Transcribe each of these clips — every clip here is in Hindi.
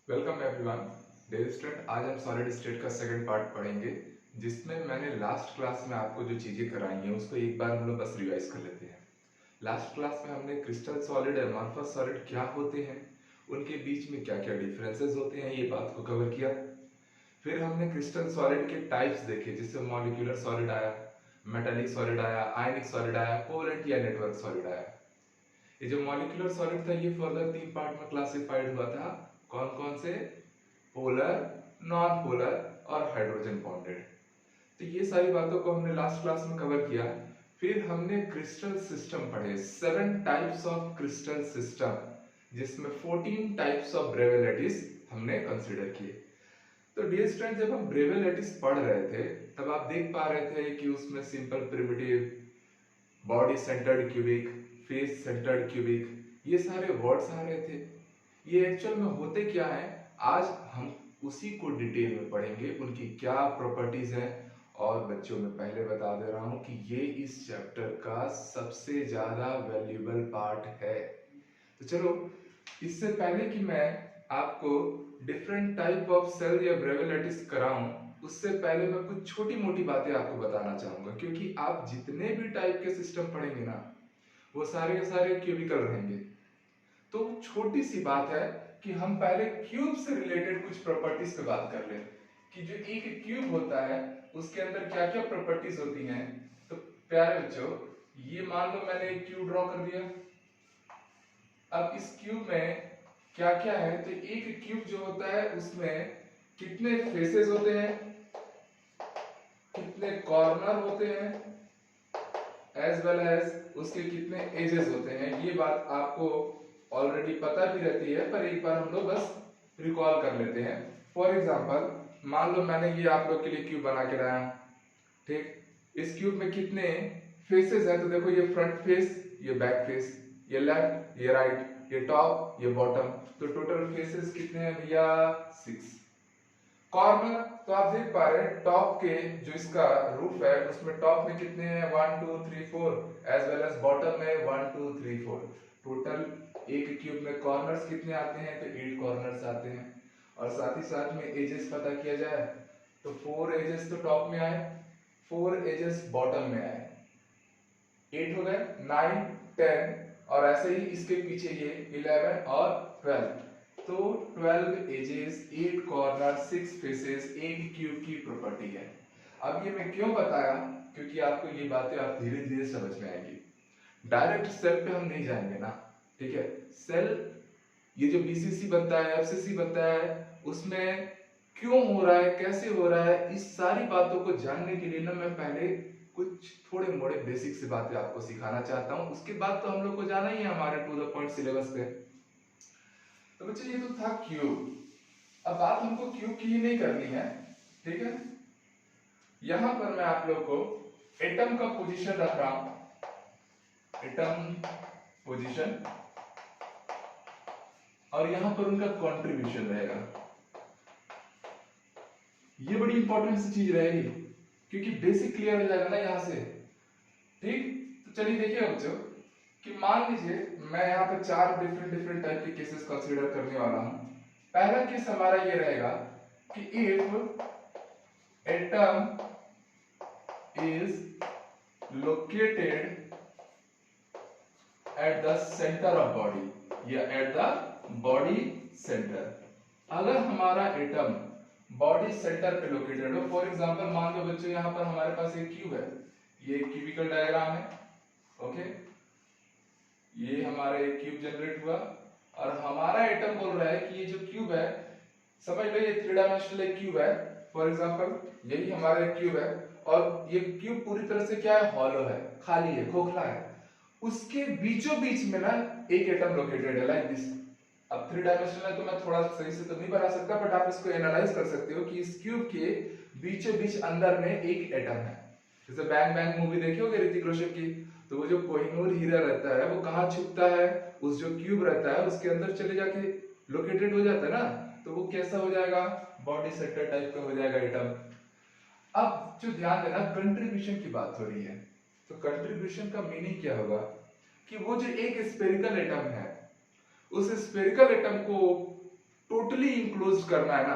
Welcome everyone. डियर स्टूडेंट, आज हम सॉलिड स्टेट का सेकंड पार्ट पढ़ेंगे, जिसमें मैंने लास्ट क्लास में आपको जो चीजें कराई हैं उसको एक बार हम लोग बस रिवाइज कर लेते हैं। लास्ट क्लास में हमने क्रिस्टल सॉलिड और अमॉर्फस सॉलिड क्या होते हैं, उनके बीच में क्या क्या डिफरेंसेस होते हैं, ये बात को कवर किया। फिर हमने क्रिस्टल सॉलिड के टाइप्स देखे, जिससे मॉलिक्यूलर सॉलिड आया, मेटालिक सॉलिड आया, आयनिक सॉलिड आया, कोवलेंट या नेटवर्क सॉलिड आया। ये जो मॉलिक्यूलर सॉलिड था ये फर्दर तीन पार्ट में क्लासिफाइड हुआ था। कौन कौन से? पोलर, नॉन पोलर और हाइड्रोजन बॉन्डेड। तो ये सारी बातों को हमने लास्ट क्लास में कवर किया। फिर हमने क्रिस्टल सिस्टम पढ़े, 7 टाइप्स ऑफ क्रिस्टल सिस्टम, जिसमें 14 टाइप्स ऑफ ब्रेवे लैटिस हमने कंसीडर किए। तो डियर स्टूडेंट, जब हम ब्रेवे लैटिस पढ़ रहे थे तब आप देख पा रहे थे कि उसमें simple primitive, body centred cubic, face centred cubic, ये सारे वर्ड्स आ रहे थे। ये एक्चुअल में होते क्या है, आज हम उसी को डिटेल में पढ़ेंगे, उनकी क्या प्रॉपर्टीज हैं। और बच्चों में पहले बता दे रहा हूं कि ये इस चैप्टर का सबसे ज्यादा वैल्यूएबल पार्ट है। तो चलो, इससे पहले कि मैं आपको डिफरेंट टाइप ऑफ सेल या ब्रेवे लैटिस कराऊं, उससे पहले मैं कुछ छोटी मोटी बातें आपको बताना चाहूंगा, क्योंकि आप जितने भी टाइप के सिस्टम पढ़ेंगे ना, वो सारे के सारे क्यूबिकल रहेंगे। तो छोटी सी बात है कि हम पहले क्यूब से रिलेटेड कुछ प्रॉपर्टीज पे बात कर लें कि जो एक क्यूब होता है उसके अंदर क्या क्या प्रॉपर्टीज होती हैं। तो प्यारे बच्चों, ये मान लो मैंने एक क्यूब ड्रॉ कर दिया। अब इस क्यूब में क्या क्या है, तो एक क्यूब जो होता है उसमें कितने फेसेस होते हैं, कितने कॉर्नर होते हैं, एज वेल एज उसके कितने एजेस होते हैं। ये बात आपको ऑलरेडी पता भी रहती है, पर एक बार हम लोग बस रिकॉल कर लेते हैं। फॉर एग्जांपल, मान लो मैंने ये आप लोग के लिए क्यूब बना के लाया, ठीक। इस क्यूब में कितने फेसेस हैं, तो देखो ये फ्रंट फेस, ये बैक फेस, ये लेफ्ट, ये राइट, ये टॉप, ये बॉटम। तो टोटल फेसेस कितने हैं भैया? 6। कॉर्नर तो आप देख पा रहे हैं, टॉप के जो इसका रूफ है उसमें टॉप में कितने हैं? 1 2 3 4, एज वेल एज बॉटम में 1 2 3 4। टोटल एक क्यूब में कॉर्नर्स कितने आते हैं? तो 8 कॉर्नर्स आते हैं। और साथ ही साथ में एजेस पता किया जाए तो 4 एजेस तो टॉप में आए, 4 एजेस बॉटम में आए, 8 हो गए, 9 10, और ऐसे ही इसके पीछे ये 11 और 12। तो 12 एजेस, 8 कॉर्नर, 6 फेसेस एक क्यूब की प्रॉपर्टी है। अब ये मैं क्यों बताया, क्योंकि आपको ये बातें आप धीरे धीरे समझ में आएंगी। डायरेक्ट सेल पे हम नहीं जाएंगे ना, ठीक है। सेल, ये जो बीसीसी बनता है, एफसीसी बनता है, उसमें क्यों हो रहा है, कैसे हो रहा है, इस सारी बातों को जानने के लिए ना मैं पहले कुछ थोड़े मोड़े बेसिक से बातें आपको सिखाना चाहता हूं। उसके बाद तो हम लोग को जाना ही है हमारे टू द पॉइंट सिलेबस पे। तो बच्चे, ये तो था क्यूब। अब बात हमको क्यूब की ही नहीं करनी है, ठीक है। यहां पर मैं आप लोग को एटम का पोजीशन रख रहा हूं, एटम पोजीशन, और यहां पर उनका कंट्रीब्यूशन रहेगा। ये बड़ी इंपॉर्टेंट सी चीज रहेगी, क्योंकि बेसिक क्लियर हो जाएगा ना यहां से, ठीक। तो चलिए देखिए बच्चों, कि मान लीजिए मैं यहाँ पे 4 डिफरेंट टाइप के केसेस कंसीडर करने वाला हूं। पहला केस हमारा ये रहेगा कि if atom is located at the center of body या at the body center। अगर हमारा एटम बॉडी सेंटर पे लोकेटेड हो, फॉर एग्जांपल मान लो बच्चों यहाँ पर हमारे पास एक क्यूब है, ये एक क्यूबिकल डायग्राम है, ओके। ये हमारा एक क्यूब जनरेट हुआ और हमारा एटम बोल रहा है कि ये जो क्यूब है, समझ लो ये 3 डायमेंशनल एक क्यूब है, फॉर एग्जांपल यही हमारा एक क्यूब है, और ये क्यूब पूरी तरह से क्या है? हॉलो है, खाली है, खोखला है। उसके बीचों बीच में ना एक एटम लोकेटेड है, लाइक दिस। अब 3 डायमेंशनल है तो मैं थोड़ा सही से तो नहीं बना सकता, बट आप इसको एनालाइज कर सकते हो कि इस क्यूब के बीचों बीच अंदर में एक एटम है। जैसे बैंग बैंग मूवी देखी होगी ऋतिक रोशन की, तो वो जो कोहिनूर हीरा रहता है वो कहाँ छुपता है? उस जो क्यूब रहता है उसके अंदर चले जाके लोकेटेड हो जाता है ना, तो वो कैसा हो जाएगा? बॉडी सेक्टर टाइप का हो जाएगा एटम। अब जो ध्यान देना, कंट्रीब्यूशन की बात हो रही है, तो कंट्रीब्यूशन का मीनिंग क्या होगा कि वो जो एक स्फेरिकल एटम है, उस स्फेरिकल एटम को टोटली इंक्लोज करना है ना,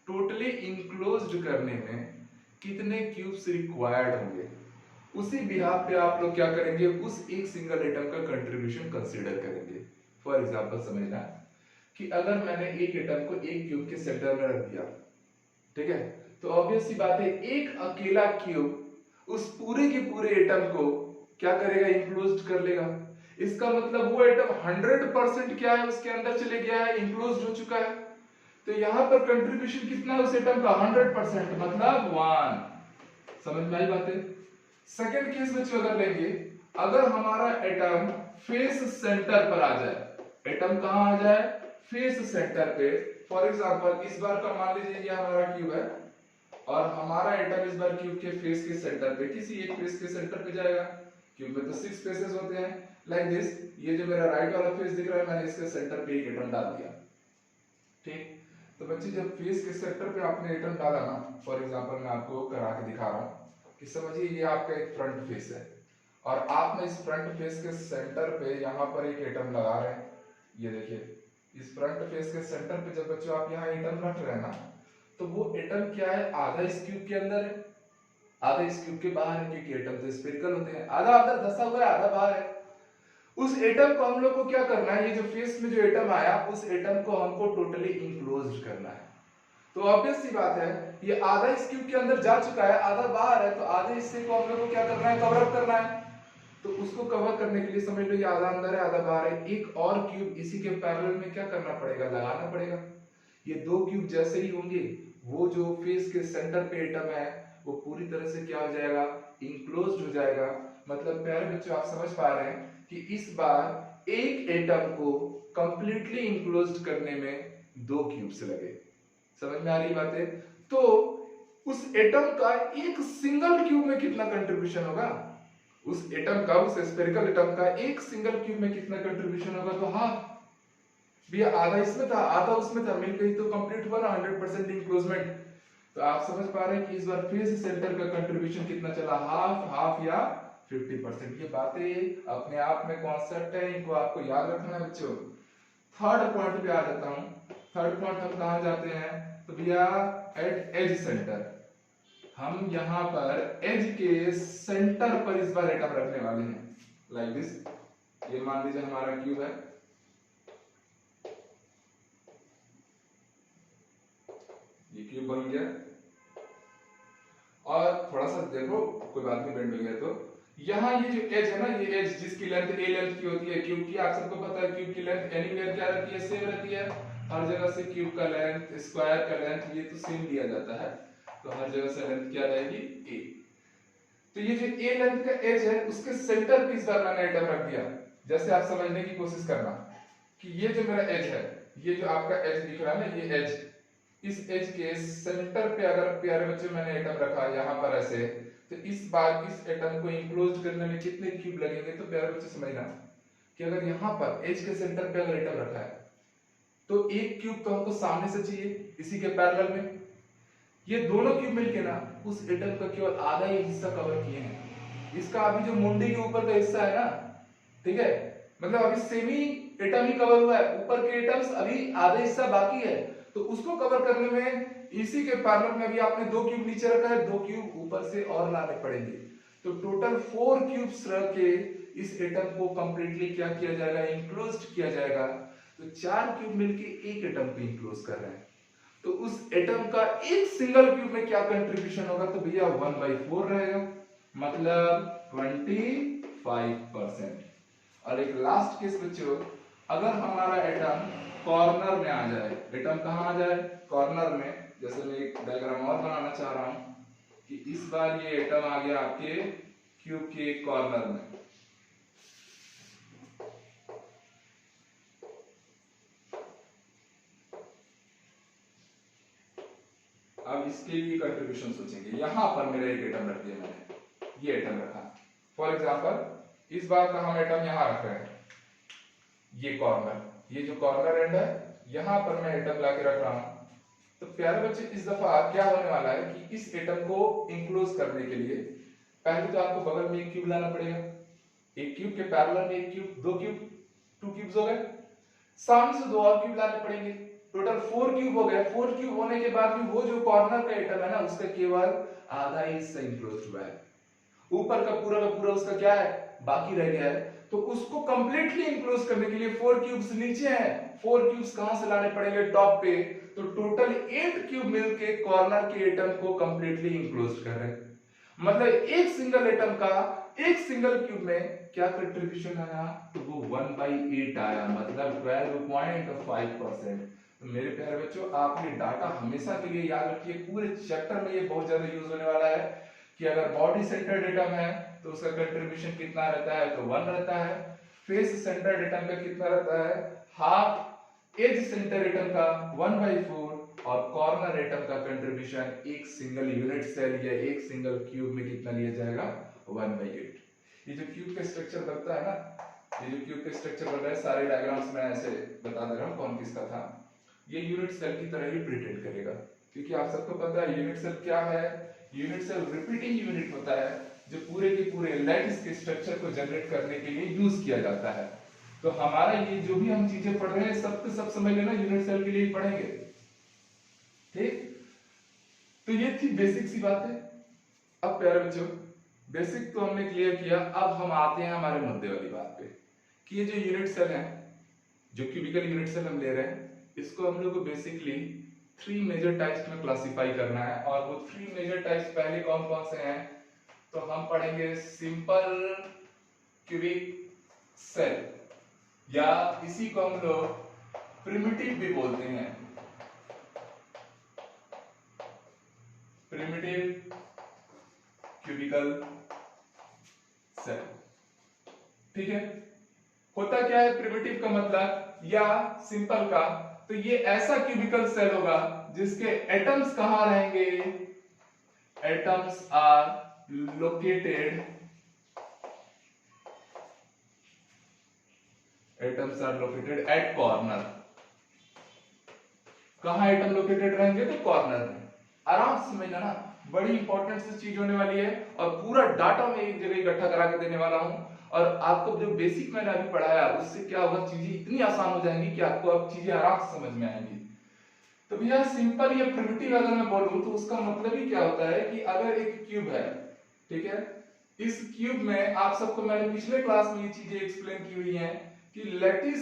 टोटली इंक्लोज्ड करने में कितने क्यूब्स रिक्वायर्ड होंगे, उसी बिहाफ पे आप लोग क्या करेंगे, उस एक सिंगल एटम का कंट्रीब्यूशन कंसीडर करेंगे। फॉर एग्जांपल समझना कि अगर मैंने एक एटम को एक क्यूब के सेंटर में रख दिया, ठीक है, तो ऑब्वियस सी बात है एक अकेला क्यूब उस पूरे के पूरे एटम को क्या करेगा, इंक्लोज कर लेगा। इसका मतलब वो एटम 100% क्या है, उसके अंदर चले गया है, इंक्लोज हो चुका है। तो यहां पर कंट्रीब्यूशन कितना है उस एटम का, 100%, मतलब 1। समझ में आई बातें। सेकंड केस में जो अगर लेंगे, अगर हमारा एटम फेस सेंटर पर आ जाए, एटम कहां आ जाए, फेस सेंटर पे। फॉर एग्जांपल इस बार का मान लीजिए ये हमारा क्यूब है और हमारा एटम इस बार क्यूब के फेस के सेंटर पे, किसी एक फेस के सेंटर पे जाएगा। क्यूब में तो 6 फेसेस होते हैं, लाइक दिस। ये जो मेरा राइट वाला फेस दिख रहा है, मैंने इसके सेंटर पे एक एटम डाल दिया, ठीक। तो बच्चे जब फेस के सेंटर पे आपने एटम डाला ना, फॉर एग्जांपल मैं आपको करा के दिखा रहा हूं कि समझिए ये आपका एक फ्रंट फेस है और आप में इस फ्रंट फेस के सेंटर पे यहाँ पर एक एटम लगा रहे हैं। ये देखिए इस फ्रंट फेस के सेंटर पे जब बच्चों आप यहाँ एटम रख रहे हैं ना, तो वो एटम क्या है, आधा इस क्यूब के अंदर है, आधा इस क्यूब के बाहर है, क्योंकि एटम तो स्फेरिकल होते हैं, आधा अंदर धंसा हुआ है, आधा बाहर है। उस एटम को हम लोग को क्या करना है, ये जो फेस में जो एटम आया, उस एटम को हमको टोटली इंक्लोज्ड करना है। तो ऑब्वियस सी बात है, ये आधा इस क्यूब के अंदर जा चुका है, आधा बाहर है, तो आधे हिस्से को हम लोग को क्या करना है, कवर अप करना है। तो उसको कवर करने के लिए समझ लो ये आधा अंदर है, आधा बाहर है, एक और क्यूब इसी के पैरेलल में क्या करना पड़ेगा, लगाना पड़ेगा। ये दो क्यूब जैसे ही होंगे, वो जो फेस के सेंटर पे एटम है वो पूरी तरह से क्या हो जाएगा, इंक्लोज्ड हो जाएगा। मतलब प्यारे बच्चों आप समझ पा रहे हैं कि इस बार एक एटम को कंप्लीटली इंक्लोज्ड करने में दो क्यूब्स लगे। समझ में आ रही बातें। तो उस एटम का एक सिंगल क्यूब में कितना कंट्रीब्यूशन होगा, उस एटम का, उस स्फेरिकल एटम का एक सिंगल क्यूब में कितना कंट्रीब्यूशन होगा, तो हाफ। भैया आधा इसमें था, आधा उसमें था, मिलकर ही तो कंप्लीट हुआ ना 100% इंक्लोजमेंट। तो आप समझ पा रहे हैं कि इस बार फेस सेंटर का कंट्रीब्यूशन कितना चला, हाफ, हाफ या 50%। ये बातें अपने आप में कॉन्सेप्ट है, इनको आपको याद रखना है बच्चों। थर्ड पॉइंट पे आ जाता हूं। थर्ड पॉइंट हम कहां जाते हैं, तो भैया एट एज सेंटर। हम यहां पर एज के सेंटर पर इस बार एटम रखने वाले हैं, लाइक दिस। ये मान लीजिए हमारा क्यूब है, ये क्यूब बन गया। और थोड़ा सा देखो, कोई बात नहीं, बेंड हो गया तो यहाँ ये जो एज है ना, ये एज जिसकी लेंथ ए लेंथ की होती है क्यूब की, आप सबको पता है क्यूब की लेंथ एनीवेयर क्या रहती है, सेम रहती है। हर जगह से क्यूब का लेंथ, स्क्वायर का लेंथ ये तो सेम दिया जाता है, तो हर जगह से लेंथ क्या रहेगी, ए। तो ये जो ए लेंथ का एज है, उसके सेंटर पे इस बार मैंने एटम रख दिया। जैसे आप समझने की कोशिश करना कि ये जो मेरा एज है, ये जो आपका एज दिख रहा है ना, ये एज, इस एज के सेंटर पे अगर प्यारे बच्चे मैंने एटम रखा यहाँ पर ऐसे, तो इस बार इस एटम को इंक्लोज करने में कितने क्यूब लगेंगे, तो प्यारे बच्चे समझना कि अगर यहाँ पर एज के सेंटर पे अगर एटम रखा है, तो एक क्यूब तो हमको सामने से चाहिए इसी के पैरेलल में। ये दोनों क्यूब मिलके ना उस एटम का केवल आधा ही हिस्सा कवर किए हैं। इसका अभी जो मुंडी के ऊपर का हिस्सा है ना, ठीक है, मतलब अभी सेमी एटम ही कवर हुआ है, ऊपर के एटम्स अभी आधा हिस्सा बाकी है। तो उसको कवर करने में इसी के पैरेलल में अभी आपने दो क्यूब नीचे रखा है, दो क्यूब ऊपर से और लाने पड़ेंगे। तो टोटल 4 क्यूब्स रख के इस एटम को कंप्लीटली क्या किया जाएगा, इंक्लोज किया जाएगा। तो 4 क्यूब मिलके एक एटम को इंक्लोज कर रहे हैं। तो उस एटम का एक सिंगल क्यूब में क्या कंट्रीब्यूशन होगा, तो भैया 1/4 रहेगा, मतलब 25%। और एक लास्ट केस बच्चों, अगर हमारा एटम कॉर्नर में आ जाए, एटम कहां आ जाए, कॉर्नर में। जैसे मैं एक डायग्राम और बनाना चाह रहा हूं कि इस बार ये एटम आ गया आपके क्यूब के कॉर्नर में। अब इसके लिए कंट्रीब्यूशन सोचेंगे, यहां पर मेरा एक एटम रख दिया मैंने, ये एटम रखा। फॉर एग्जांपल इस बार का हम एटम यहां रख रहे हैं, ये कॉर्नर, ये जो कॉर्नर एंड है, यहां पर मैं एटम लाके रख रहा हूं। तो प्यारे बच्चे इस दफा क्या होने वाला है कि इस एटम को इंक्लोज करने के लिए पहले तो आपको बगल में एक क्यूब लाना पड़ेगा, एक क्यूब के पैरेलल में एक क्यूब, दो क्यूब, 2 क्यूब्स हो गए। सामने से दो और क्यूब लाने पड़ेंगे, टोटल 4 क्यूब हो गए। 4 क्यूब होने के बाद भी वो जो कॉर्नर का एटम है ना उसका केवल आधा ही इससे इंक्लोज हुआ है, ऊपर का पूरा उसका क्या है बाकी रह गया है। तो उसको कंप्लीटली इंक्लोज करने के लिए 4 क्यूब्स नीचे हैं, 4 क्यूब्स कहां से लाने पड़ेंगे टॉप पे, तो टोटल 8 क्यूब मिलके कॉर्नर के एटम को कंप्लीटली इंक्लोज कर रहे हैं। मतलब एक सिंगल एटम का एक सिंगल क्यूब में क्या कंट्रीब्यूशन आया, तो वो 1/8 आया, मतलब 12.5%। तो मेरे प्यारे बच्चों आप ये डाटा हमेशा के लिए याद रखिए, पूरे चैप्टर में ये बहुत ज्यादा यूज होने वाला है कि अगर बॉडी सेंटर्ड एटम है तो उसका कंट्रीब्यूशन कितना रहता है, तो 1 रहता है। फेस सेंटर्ड एटम का कितना रहता है, हाफ। एज सेंटर एटम का 1/4 और कॉर्नर एटम का कंट्रीब्यूशन एक सिंगल यूनिट सेल या एक सिंगल क्यूब में कितना लिया जाएगा, 1/8। ये जो क्यूब का स्ट्रक्चर बनता है ना, ये जो क्यूब का स्ट्रक्चर बन रहा है, सारे डायग्राम्स में ऐसे बता दे रहा हूं कौन किसका था। ये यूनिट सेल की तरह ही प्रिटेंड करेगा, क्योंकि आप सबको पता है यूनिट सेल क्या है। यूनिट सेल रिपीटिंग यूनिट होता है जो पूरे के पूरे लैटिस के स्ट्रक्चर को जनरेट करने के लिए यूज किया जाता है। तो हमारा ये जो भी हम चीजें पढ़ रहे हैं सब के सब समझ लेना यूनिट सेल के लिए ही पढ़ेंगे, ठीक। तो ये थी बेसिक सी बात है। अब प्यारे बच्चों बेसिक तो हमने क्लियर किया, अब हम आते हैं हमारे मुद्दे वाली बात पे कि ये जो यूनिट सेल है, जो क्यूबिकल यूनिट सेल हम ले रहे हैं, इसको हम लोग को बेसिकली 3 मेजर टाइप्स में क्लासिफाई करना है। और वो 3 मेजर टाइप्स पहले कौन कौन से हैं, तो हम पढ़ेंगे सिंपल क्यूबिक सेल, या इसी को हम लोग प्रिमिटिव भी बोलते हैं, प्रिमिटिव क्यूबिकल सेल, ठीक है। होता क्या है प्रिमिटिव का मतलब या सिंपल का, तो ये ऐसा क्यूबिकल सेल होगा जिसके एटम्स कहां रहेंगे, atoms are located, atoms are located at corner. कहां एटम लोकेटेड रहेंगे, तो कॉर्नर में। आराम से समझना ना, बड़ी इंपॉर्टेंट सी चीज होने वाली है और पूरा डाटा मैं एक जगह इकट्ठा करा के देने वाला हूं। और आपको जो बेसिक मैंने अभी पढ़ाया उससे क्या होगा, चीजें इतनी आसान हो जाएंगी कि आपको अब चीजें आराम से समझ में आएंगी। तो भैया सिंपल या प्रिमिटिव अगर मैं बोलूं तो उसका मतलब ही क्या होता है कि अगर एक क्यूब है, ठीक है, इस क्यूब में आप सबको मैंने पिछले क्लास में ये चीजें एक्सप्लेन की हुई हैं कि लैटिस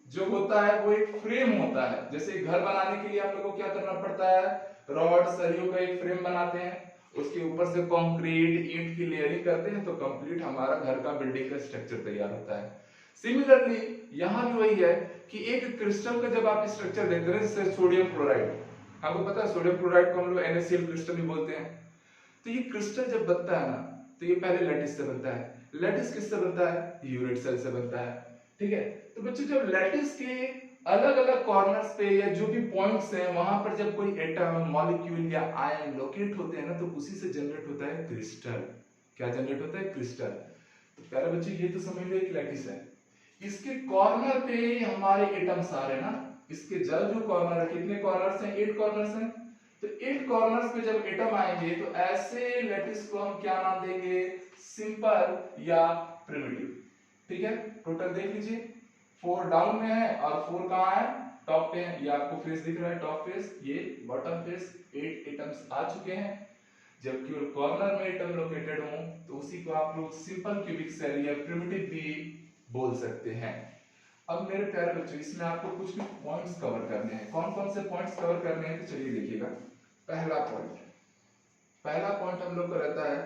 जो होता है वो एक फ्रेम होता है। जैसे घर बनाने के लिए हम लोग को क्या करना पड़ता है, रॉड सरियों का एक फ्रेम बनाते हैं, उसके ऊपर से कंक्रीट ईंट की लेयरिंग करते हैं, तो कंप्लीट हमारा घर का बिल्डिंग का स्ट्रक्चर तैयार होता है। सिमिलरली यहां भी वही है कि एक क्रिस्टल का जब आप स्ट्रक्चर देखते हैं, जैसे सोडियम क्लोराइड, आपको पता है सोडियम क्लोराइड को हम लोग NaCl क्रिस्टल भी बोलते हैं। तो ये क्रिस्टल जब बनता है ना, तो ये पहले लैटिस से बनता है। लैटिस किससे बनता है, यूनिट सेल से बनता है, ठीक है। तो बच्चों जब लैटिस के अलग अलग कॉर्नर्स पे या जो भी पॉइंट्स हैं वहां पर जब कोई एटम मॉलिक्यूल या आयन लोकेट होते हैं ना, तो उसी से जनरेट होता है क्रिस्टल। क्या जनरेट होता है, क्रिस्टल। तो प्यारे बच्चों ये तो समझ लो एक लैटिस है, इसके कॉर्नर पे हमारे एटम्स आ रहे हैं ना, इसके जो कॉर्नर है, कितने कॉर्नर्स हैं, 8 कॉर्नर्स हैं। तो 8 कॉर्नर्स पे जब एटम आएंगे तो ऐसे लैटिस को हम क्या नाम देंगे, सिंपल या प्रिमिटिव, ठीक है। टोटल देख लीजिए 4 डाउन में है और 4 कहां है, टॉप पे है। ये आपको फेस दिख रहा है, टॉप फेस, ये बॉटम फेस, 8 एटम्स आ चुके हैं। जबकि और कॉर्नर में एटम लोकेटेड हो तो उसी को आप लोग सिंपल क्यूबिक सेल या प्रिमिटिव भी बोल सकते हैं। अब मेरे प्यारे बच्चों इसमें आपको कुछ भी पॉइंट्स कवर करने हैं। कौन कौन से पॉइंट्स कवर करने हैं, तो चलिए देखिएगा। पहला पॉइंट हम लोग का रहता है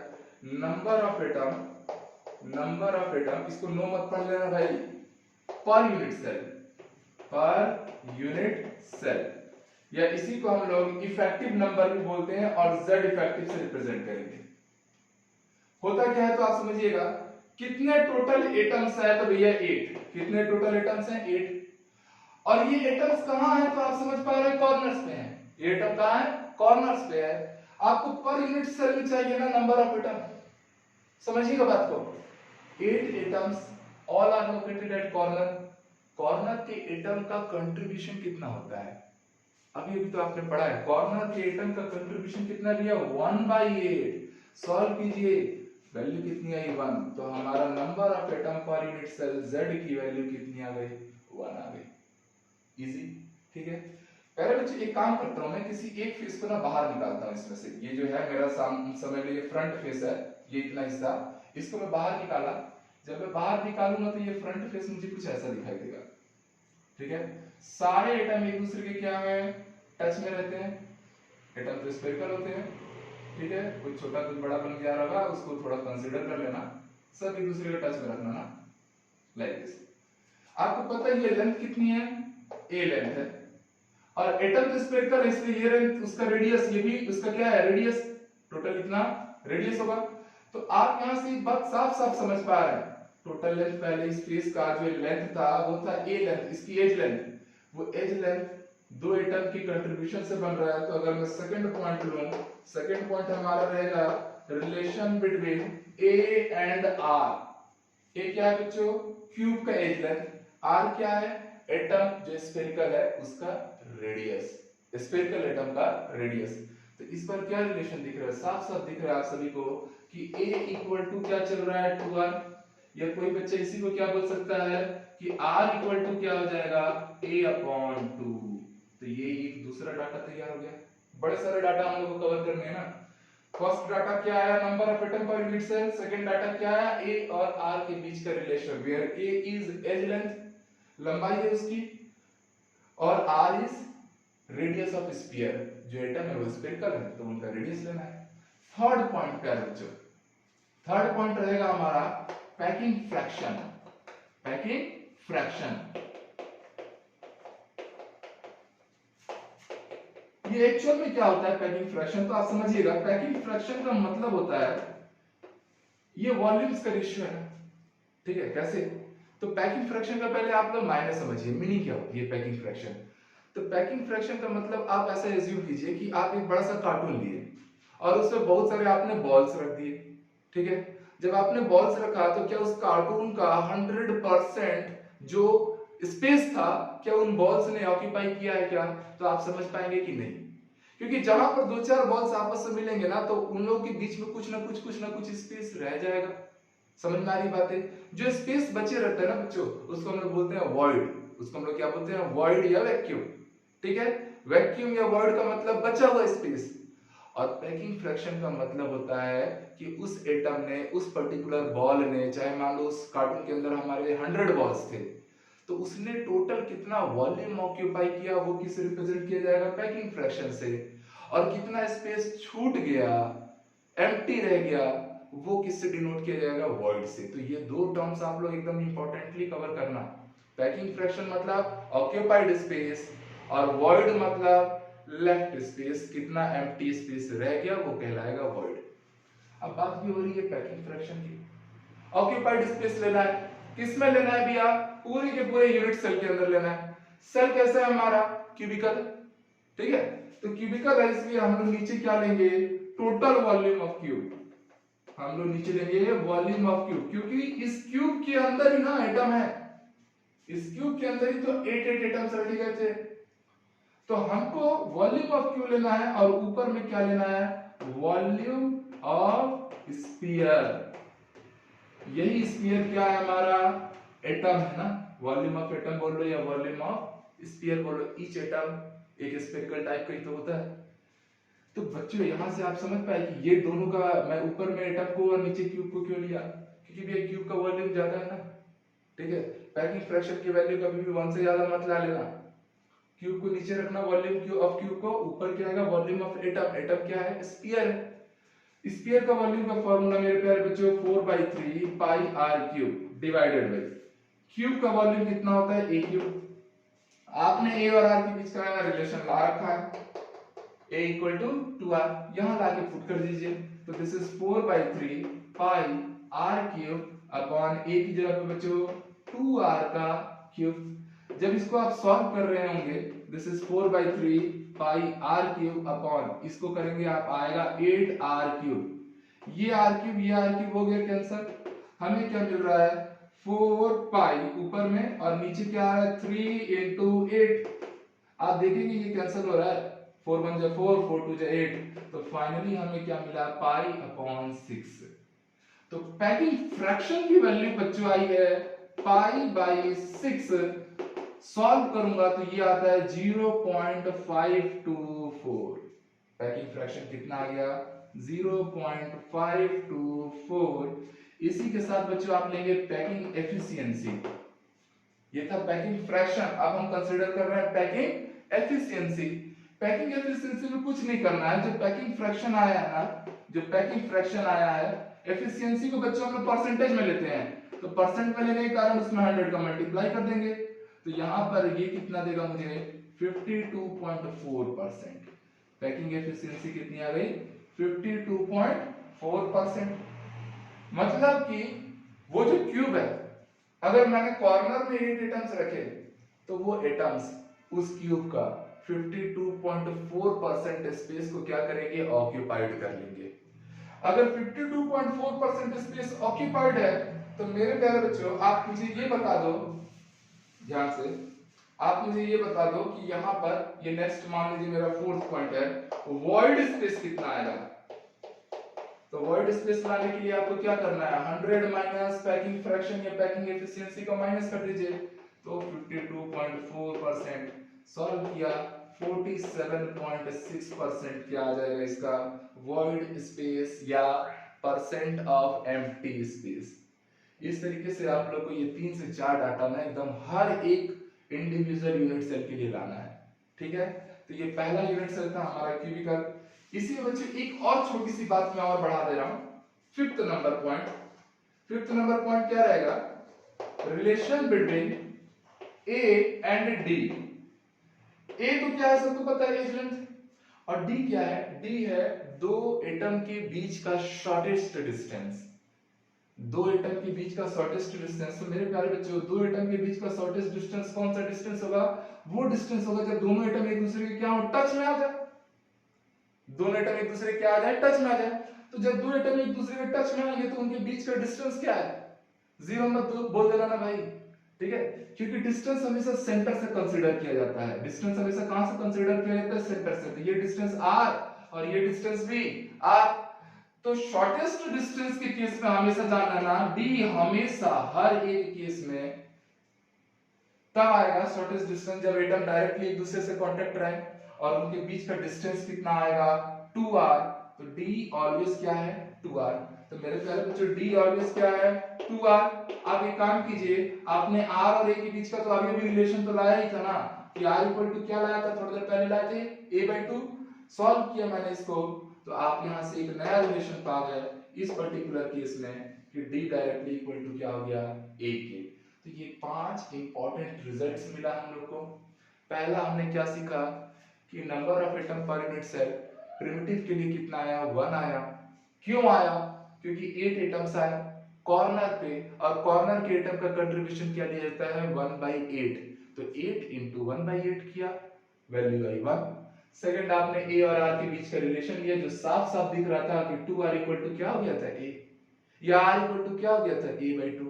number of atom, number of atom, इसको नो मत पढ़ लेना भाई, per unit cell, per unit cell, या इसी को हम लोग इफेक्टिव नंबर भी बोलते हैं और z इफेक्टिव से रिप्रेजेंट करेंगे। होता क्या है तो आप समझिएगा, कितने टोटल एटम्स है, तो भैया 8। कितने टोटल एटम्स हैं, 8। और ये एटम्स कहां है, तो आप समझ पा रहे हैं कॉर्नर्स पे हैं। ये एटम कहां है, कॉर्नर्स पे है। आपको पर यूनिट सेल में चाहिए ना नंबर ऑफ एटम, समझिएगा बात को। 8 atoms all are located at corner. Corner के एटम का कंट्रीब्यूशन कितना होता है, अभी अभी तो आपने पढ़ा है, कॉर्नर के एटम का कंट्रीब्यूशन कितना लिया, 1/8। सॉल्व कीजिए, वैल्यू कितनी आई, 1। तो हमारा number of atom per unit cell z की वैल्यू कितनी आ गई, 1 आ गई। इजी, ठीक है। पहले बच्चे एक काम करता हूँ, मैं किसी एक फेस को ना बाहर निकालता हूँ इसमें से। ये जो है मेरा समझ लीजिए फ्रंट फेस है, ये इतना हिस्सा, इसको मैं बाहर निकाला। जब मैं बाहर निकालूंगा तो ये फ्रंट फेस मुझे कुछ ऐसा दिखाई देगा। ठीक है, सारे एटम एक दूसरे के क्या है, टच में रहते हैं। एटम तो स्फेरिकल होते हैं। ठीक है, कुछ छोटा कुछ बड़ा बन गया होगा, उसको थोड़ा कंसीडर कर लेना, सब एक दूसरे के टच में रखना ना, लाइक दिस। आपको पता है ये लेंथ कितनी है, ए लेंथ है, और एटम तो स्फेरिकल है इसलिए ये लेंथ, उसका रेडियस, ये भी उसका क्या है, रेडियस, टोटल इतना रेडियस होगा। तो आप यहां से एक बात साफ साफ समझ पा रहे हैं, टोटल लेंथ पहले इस फेस का जो लेंथ था वो था ए लेंथ, इसकी एज लेंथ, वो एज लेंथ दो एटम की कंट्रीब्यूशन से बन रहा है। तो अगर मैं सेकंड पॉइंट लूं, सेकंड पॉइंट हमारा रहेगा relation between a and r. A क्या है बच्चों, क्यूब का एज लेंथ, आर क्या है, एटम जो स्फेरिकल है उसका रेडियस, स्फेरिकल एटम का रेडियस। तो इस पर क्या रिलेशन दिख रहा है, साफ साफ दिख रहा है आप सभी को कि A इक्वल टू क्या चल रहा है, 2R। या कोई बच्चा इसी को क्या बोल सकता है कि R इक्वल टू क्या हो जाएगा, A/2। तो ये एक दूसरा डाटा तैयार हो गया। बड़े सारे डाटा हम लोग को कवर करने हैं ना। फर्स्ट डाटा क्या आया, number of atom per unit cell. Second data क्या आया, A और R के बीच का relation, where A is edge length, लंबाई है उसकी, और R is radius of sphere, जो एटम है वो स्फेरिकल है तो उनका रेडियस लेना है। थर्ड पॉइंट क्या है बच्चों, थर्ड पॉइंट रहेगा हमारा पैकिंग फ्रैक्शन। पैकिंग फ्रैक्शन ये एक्चुअल में क्या होता है, पैकिंग फ्रैक्शन तो आप समझिएगा। पैकिंग फ्रैक्शन का मतलब होता है ये वॉल्यूम्स का रेशियो है। ठीक है, कैसे, तो पैकिंग फ्रैक्शन का पहले आप लोग मायने समझिए, मीनिंग क्या होती है पैकिंग फ्रैक्शन। तो पैकिंग फ्रैक्शन का मतलब आप ऐसा एज्यूम कीजिए कि आप एक बड़ा सा कार्टून लिए और उसमें बहुत सारे आपने बॉल्स रख दिए। ठीक है, जब आपने बॉल्स रखा तो क्या उस कार्टून का 100% जो स्पेस था क्या उन बॉल्स ने ऑक्यूपाई किया है क्या, तो आप समझ पाएंगे कि नहीं। क्योंकि जहां पर दो चार बॉल्स आपस में मिलेंगे ना तो उन लोगों के बीच में कुछ ना कुछ स्पेस रह जाएगा। समझ में आ रही बात है, जो स्पेस बचे रहता है ना बच्चों उसको हम लोग बोलते हैं वॉइड, उसको हम लोग क्या बोलते हैं, वॉइड या वैक्यूम। ठीक है, वैक्यूम या वॉइड का मतलब बचा हुआ स्पेस, और पैकिंग फ्रैक्शन का मतलब होता है कि उस एटम ने, उस पर्टिकुलर बॉल ने, चाहे मान लो उस कार्टून के अंदर हमारे 100 बॉल्स थे, तो उसने टोटल कितना वॉल्यूम ऑक्यूपाई किया वो किससे रिप्रेजेंट किया जाएगा, पैकिंग फ्रैक्शन से। और कितना स्पेस छूट गया, एम्प्टी रह गया, वो किससे डिनोट किया जाएगा, वॉइड से। तो ये दो टर्म्स आप लोग एकदम इंपॉर्टेंटली कवर करना। पैकिंग फ्रैक्शन मतलब ऑक्यूपाइड स्पेस, और वॉइड मतलब लेफ्ट स्पेस, कितना एम्प्टी स्पेस रह गया वो कहलाएगा वॉइड। अब बात भी हो रही है पैकिंग फ्रैक्शन की। ऑक्यूपाइड स्पेस लेना है, किसमें लेना है भैया, पूरे के पूरे यूनिट सेल के अंदर लेना है। सेल कैसा है हमारा, क्यूबिकल। ठीक है, तो क्यूबिकल है इसलिए हम लोग नीचे क्या लेंगे, टोटल वॉल्यूम ऑफ क्यूब। हम लोग नीचे लेंगे वॉल्यूम ऑफ क्यूब, क्योंकि इस क्यूब के अंदर ही ना एटम है, इस क्यूब के अंदर ही तो 8 एटम्स रखे गए थे। तो हमको वॉल्यूम ऑफ क्यूब लेना है, और ऊपर में क्या लेना है, वॉल्यूम ऑफ स्फीयर। यही स्फीयर क्या है हमारा, एटम है ना, वॉल्यूम ऑफ एटम बोल लो या वॉल्यूम ऑफ स्फीयर बोल लो, ईच एटम एक स्फेरिकल टाइप का ही तो होता है। तो बच्चों यहां से आप समझ पाए कि ये दोनों का, मैं ऊपर में एटम को और नीचे क्यूब को क्यों लिया, क्योंकि भैया क्यूब का वॉल्यूम ज्यादा है ना। ठीक है, पैकिंग फ्रैक्शन की वैल्यू कभी भी 1 से ज्यादा मत ला लेना। क्यूब को नीचे रखना, वॉल्यूम क्यूब ऑफ क्यूब को, ऊपर क्या आएगा वॉल्यूम ऑफ एटम। एटम क्या है, स्फीयर है। स्फीयर का वॉल्यूम का फार्मूला मेरे प्यारे बच्चों 4/3 pi r cube divided by cube का वॉल्यूम कितना होता है, ए क्यूब। आपने ए और आर के बीच का रिलेशन ला रखा है, a इक्वल टू 2r, यहां लाके पुट कर दीजिए। तो this is 4/3 pi r cube upon a की जगह पे बच्चों 2r का क्यूब। जब इसको आप सॉल्व कर रहे होंगे, this is 4/3 pi r cube upon, इसको करेंगे आप आएगा 8r क्यूब। ये r क्यूब ये r क्यूब हो गया कैंसिल। हमें क्या मिल रहा है, 4 पाई ऊपर में, और नीचे क्या आ रहा है 3 into 8। आप देखेंगे ये कैंसिल हो रहा है, 4 1 जा 4, 4 2 जा 8। तो फाइनली हमें क्या मिला, पाई अपॉन 6। तो पैकिंग फ्रैक्शन की वैल्यू बच्चों आई है पाई बाई 6। सॉल्व करूंगा तो ये आता है 0.524। पैकिंग फ्रैक्शन कितना आ गया 0.524। इसी के साथ बच्चों आप लेंगे पैकिंग एफिशिएंसी। ये था पैकिंग फ्रैक्शन, अब हम कंसीडर कर रहे हैं पैकिंग एफिशिएंसी। पैकिंग एफिशिएंसी में कुछ नहीं करना है, जो पैकिंग फ्रैक्शन आया है ना, जो पैकिंग फ्रैक्शन आया है, एफिशिएंसी को बच्चों हम लोग परसेंटेज में लेते हैं, तो परसेंट में लेने के कारण उसमें 100 का मल्टीप्लाई कर देंगे, तो यहां पर ये कितना देगा मुझे 52.4%। पैकिंग एफिशिएंसी कितनी आ गई 52.4%। मतलब कि वो जो क्यूब है, अगर मैंने कॉर्नर में 8 एटम्स रखे तो वो एटम्स उस क्यूब का 52.4% स्पेस को क्या करेंगे ऑक्यूपाइड कर लेंगे। अगर 52.4% स्पेस ऑक्यूपाइड है तो मेरे प्यारे बच्चों आप मुझे ये बता दो, ध्यान से आप मुझे ये बता दो कि यहां पर ये नेक्स्ट मान लीजिए मेरा फोर्थ पॉइंट है, वॉइड स्पेस कितना आएगा। तो वॉइड स्पेस लाने के लिए आपको क्या करना है 100 माइनस पैकिंग फ्रैक्शन या पैकिंग एफिशिएंसी का माइनस कर दीजिए, तो 52.4% सॉल्व किया 47.6% क्या आ जाएगा इसका वॉइड स्पेस या परसेंट ऑफ एम्प्टी स्पेस। इस तरीके से आप लोग को ये 3 से 4 डाटा ना एकदम हर एक इंडिविजुअल यूनिट सेल के लिए लाना है, ठीक है। तो ये पहला यूनिट सेल था हमारा क्यूबिकल। इसी में बच्चों एक और छोटी सी बात मैं और बढ़ा दे रहा हूं, फिफ्थ नंबर पॉइंट क्या रहेगा relation between a and d. A तो क्या है सबको पता है एज लेंथ, और डी क्या है डी है दो एटम के बीच का शॉर्टेस्ट डिस्टेंस। दो एटम के बीच का शॉर्टेस्ट डिस्टेंस, तो मेरे प्यारे बच्चों दो एटम के बीच का शॉर्टेस्ट डिस्टेंस कौन सा डिस्टेंस होगा, वो डिस्टेंस होगा जब दोनों एटम एक दूसरे के क्या हो टच में आ जाए, दोनों एटम एक दूसरे के क्या आ जाए टच में आ जाए। तो जब दो एटम एक दूसरे के टच में आएंगे तो उनके बीच का डिस्टेंस क्या है जीरो मत बोल देना ना भाई, ठीक है, क्योंकि डिस्टेंस हमेशा सेंटर से कंसीडर किया जाता है। डिस्टेंस हमेशा कहां से कंसीडर किया जाता है सेंटर से। तो ये डिस्टेंस r और ये डिस्टेंस v r। तो शॉर्टेस्ट डिस्टेंस के केस में हमेशा जानना ना d हमेशा हर एक केस में तब आएगा शॉर्टेस्ट डिस्टेंस जब एटम डायरेक्टली एक दूसरे से कांटेक्ट रहे और उनके बीच का डिस्टेंस कितना आएगा 2r। तो d ऑलवेज क्या है 2r। तो मेरे प्यारे बच्चों d ऑलवेज क्या है 2r। आप एक काम कीजिए, आपने r और a के बीच का तो आगे भी रिलेशन तो लाया ही था ना कि r इक्वल टू क्या लाया था थोड़ी देर पहले लाए थे a/2। सॉल्व किया मैंने इसको तो आप यहां से एक नया रिलेशन पा गए इस पर्टिकुलर केस में कि d डायरेक्टली इक्वल टू क्या हो गया a के। तो ये 5 इंपॉर्टेंट रिजल्ट्स मिला हम लोग को। पहला हमने क्या सीखा कि number of atom per unit cell primitive के लिए कितना आया 1 आया। क्यों आया क्योंकि 8 एटम्स आए कॉर्नर पे और कॉर्नर के एटम का कंट्रीब्यूशन क्या लिया जाता है 1/8। तो 8 into 1/8 किया वैल्यू आई 1। सेकंड आपने a और r के बीच का रिलेशन लिया जो साफ साफ दिख रहा था कि 2r इक्वल टू क्या हो गया था a या r इक्वल टू क्या हो गया था a/2।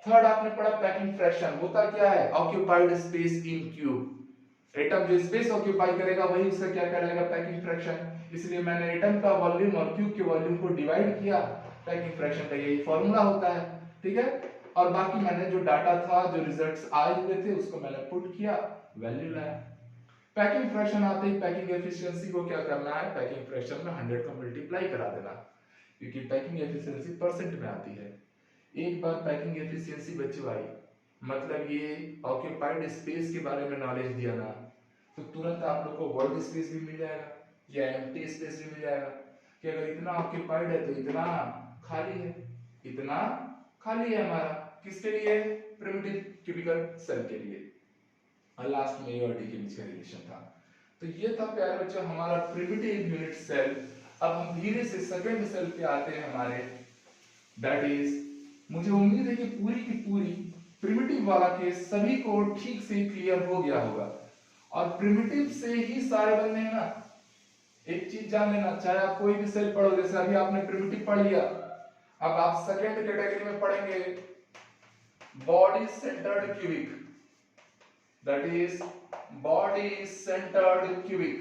थर्ड आपने पढ़ा पैकिंग फ्रैक्शन होता क्या है occupied space in cube. Atom जो स्पेस ऑक्यूपाई करेगा वही उसका क्या कहलाएगा पैकिंग फ्रैक्शन। इसलिए मैंने एटम का वॉल्यूम और क्यूब के वॉल्यूम को डिवाइड किया, पैकिंग फ्रैक्शन का यही फॉर्मूला होता है, ठीक है। और बाकी मैंने जो डाटा था जो रिजल्ट्स आए हुए थे उसको मैंने पुट किया वैल्यू लाया। पैकिंग फ्रैक्शन आते ही पैकिंग एफिशिएंसी को क्या करना है पैकिंग फ्रैक्शन में 100 का मल्टीप्लाई करा देना, क्योंकि पैकिंग एफिशिएंसी परसेंट में आती है। एक बार पैकिंग एफिशिएंसी बच्चों आई मतलब ये ऑक्यूपाइड स्पेस के बारे में नॉलेज दिया ना तो तुरंत आप लोग को वॉइड स्पेस भी मिल जाएगा या एम्प्टी स्पेस भी मिल जाएगा कि अगर इतना ऑक्यूपाइड है तो इतना खाली है, इतना खाली है हमारा किसके लिए प्रिमिटिव क्यूबिकल सेल के लिए। और लास्ट में ए और डी के बीच का रिलेशन था। तो ये था प्यारे बच्चों हमारा प्रिमिटिव यूनिट सेल। अब हम धीरे से सेकंड सेल पे आते हैं हमारे, दैट इज मुझे उम्मीद है कि पूरी की पूरी प्रिमिटिव वाला केस सभी को ठीक से क्लियर हो गया होगा। और प्रिमिटिव से ही सारे बनने हैं ना। एक चीज जान लेना चाहे आप कोई भी सेल पढ़ो, जैसे अभी आपने प्रिमिटिव पढ़ लिया, अब आप सेकंड कैटेगरी में पढ़ेंगे body centred cubic, that is body centred cubic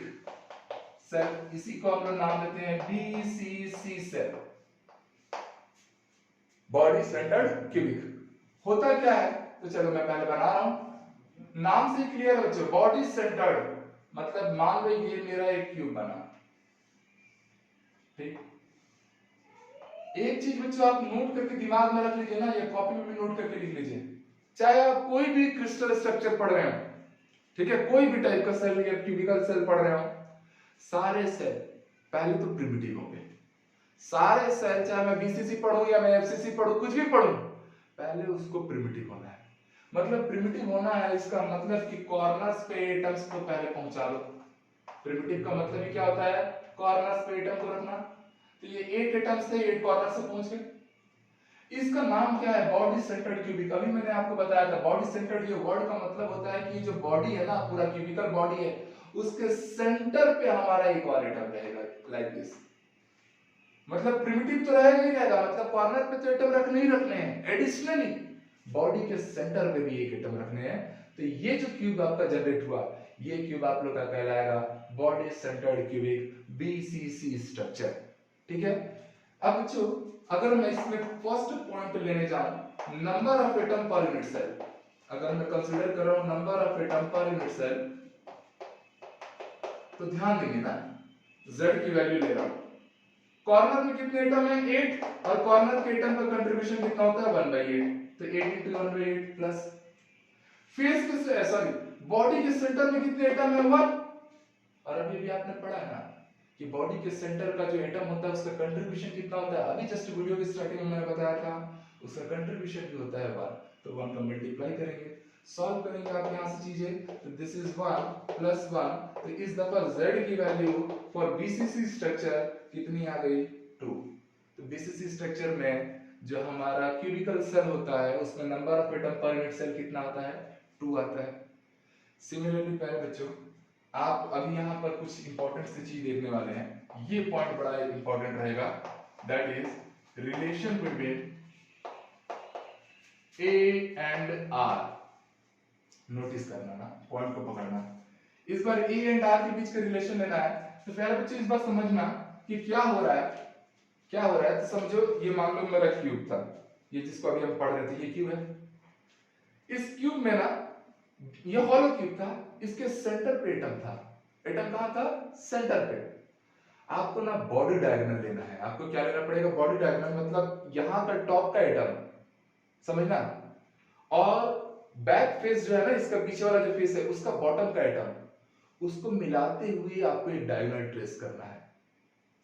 cell. इसी को हम लोग नाम देते हैं BCC cell, body centred cubic. होता क्या है तो चलो मैं पहले बना रहा हूं। नाम से क्लियर है बच्चों, बॉडी सेंटर्ड, मतलब मान लो ये मेरा एक क्यूब बना, ठीक। एक चीज बच्चों आप नोट करके दिमाग में रख लीजिए ना, या कॉपी में भी नोट करके लिख लीजिए, चाहे आप कोई भी क्रिस्टल स्ट्रक्चर पढ़ रहे हो, ठीक है, कोई भी टाइप का सेल या क्यूबिकल सेल पढ़ रहे हो, सारे सेल पहले तो प्रिमिटिव होंगे। सारे सेल, चाहे मैं बीसीसी पढ़ूं या मैं एफसीसी पढ़ूं, कुछ भी पढ़ूं, पहले उसको प्रिमिटिव होना है। मतलब प्रिमिटिव होना है इसका मतलब कि कॉर्नर्स पे एटम्स को पहले पहुंचा दो। प्रिमिटिव का मतलब ही क्या होता है, कॉर्नर्स पे एटम को रखना। तो ये 8 एटम्स थे, 8 कॉर्नर से पहुंच गए। इसका नाम क्या है, बॉडी सेंटर्ड क्यूबिक। अभी मैंने आपको बताया था बॉडी सेंटर्ड, ये वर्ड का मतलब होता है कि जो बॉडी है ना, पूरा क्यूबिकल बॉडी है, उसके सेंटर पे हमारा एक और एटम रहेगा, लाइक दिस। मतलब प्रिमिटिव तो रहेगा ही रहेगा, मतलब कॉर्नर पे तो एटम रखने ही रखने हैं, एडिशनली बॉडी के सेंटर पे भी एक एटम रखने हैं। तो ये जो क्यूब आपका जनरेट हुआ, ये क्यूब आप लोग का कहलाएगा body centred cubic, BCC structure, ठीक है। अब बच्चों अगर मैं इसमें फर्स्ट पॉइंट लेने जाऊं, number of atom per unit cell, अगर मैं कंसीडर कर रहा हूं number of atom per unit cell, तो ध्यान देंगे ना, z की वैल्यू ले रहा हूं, कॉर्नर में कितने एटम है, 8, और कॉर्नर के एटम का कंट्रीब्यूशन कितना होता है, 1/8, तो 8 into 1/8 प्लस फेस के, सॉरी, बॉडी के सेंटर में कितने एटम है, 1। और अभी भी आपने पढ़ा है ना कि बॉडी के सेंटर का जो एटम होता है उसका कंट्रीब्यूशन कितना होता है, अभी जस्ट वीडियो की स्टार्टिंग में मैंने बताया था, उसका कंट्रीब्यूशन भी होता है 1। तो 1 का मल्टीप्लाई करेंगे, सॉल्व करेंगे आप यहां से चीजें, तो दिस इज 1 प्लस 1, तो इस दफा z की वैल्यू फॉर बीसीसी स्ट्रक्चर कितनी आ गई, 2। तो बीसीसी स्ट्रक्चर में जो हमारा क्यूबिकल सेल होता है उसमें number of atom per unit cell कितना आता है, 2 आता है। सिमिलरली प्यारे बच्चों, आप अभी यहाँ पर कुछ इंपॉर्टेंट सी चीज देखने वाले हैं, ये पॉइंट बड़ा इंपॉर्टेंट रहेगा, that is relation between a and r. Notice करना ना, पॉइंट को पकड़ना, इस बार ए एंड आर के बीच का रिलेशन लेना है। तो प्यारे बच्चों इस बार समझना कि क्या हो रहा है, क्या हो रहा है। तो समझो ये मान लो मेरा क्यूब था, ये जिसको अभी हम पढ़ रहे थे, ये क्यूब है। इस क्यूब में ना, ये हॉलो क्यूब था, इसके सेंटर पे एटम था। एटम कहां था, सेंटर पे। आपको ना बॉडी डायगोनल लेना है, आपको क्या लेना पड़ेगा, बॉडी डायगोनल, मतलब यहां का टॉप का एटम, समझना, और बैक फेस जो है ना, इसका पीछे वाला जो फेस है उसका बॉटम का एटम, उसको मिलाते हुए आपको एक डायगोनल ट्रेस करना है।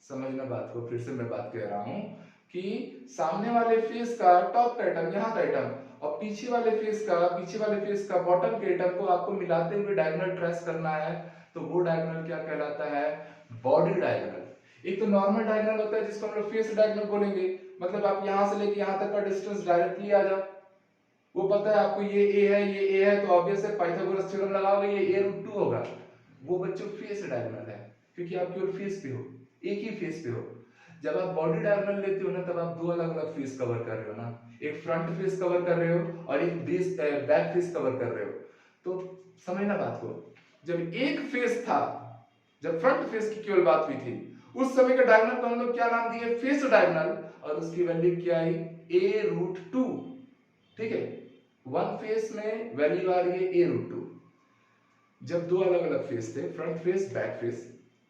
समझना बात को, फिर से मैं बात कह रहा हूं कि सामने वाले फेस का टॉप का एटम, यहां का एटम, और पीछे वाले फेस का बॉटम के एटम को आपको मिलाते हुए डायगोनल ट्रेस करना है। तो वो डायगोनल क्या कहलाता है, बॉडी डायगोनल। एक तो नॉर्मल डायगोनल होता है जिसको हम लोग फेस डायगोनल बोलेंगे, मतलब आप यहां से लेके यहां तक का डिस्टेंस डायरेक्टली आ जाओ, वो पता है आपको ये a है, ये a है, तो ऑब्वियस है पाइथागोरस थ्योरम लगाओगे, ये a√2 होगा। वो बच्चों फेस डायगोनल है, क्योंकि आप केवल फेस पे हो, एक ही फेस पे हो। जब आप बॉडी डायगोनल लेते हो ना, तब आप दो अलग अलग फेस कवर कर रहे हो ना, एक फ्रंट फेस कवर कर रहे हो और एक बैक फेस कवर कर रहे हो। तो समझना बात को, जब एक फेस था, जब फ्रंट फेस की केवल बात हुई थी, उस समय का डायगोनल को हम लोग क्या नाम दिए, फेस डायगोनल, और उसकी वैल्यू क्या आई, a√2, ठीक है। वन फेस में वैल्यू आ रही है a√2। जब दो अलग अलग फेस थे, फ्रंट फेस बैक फेस,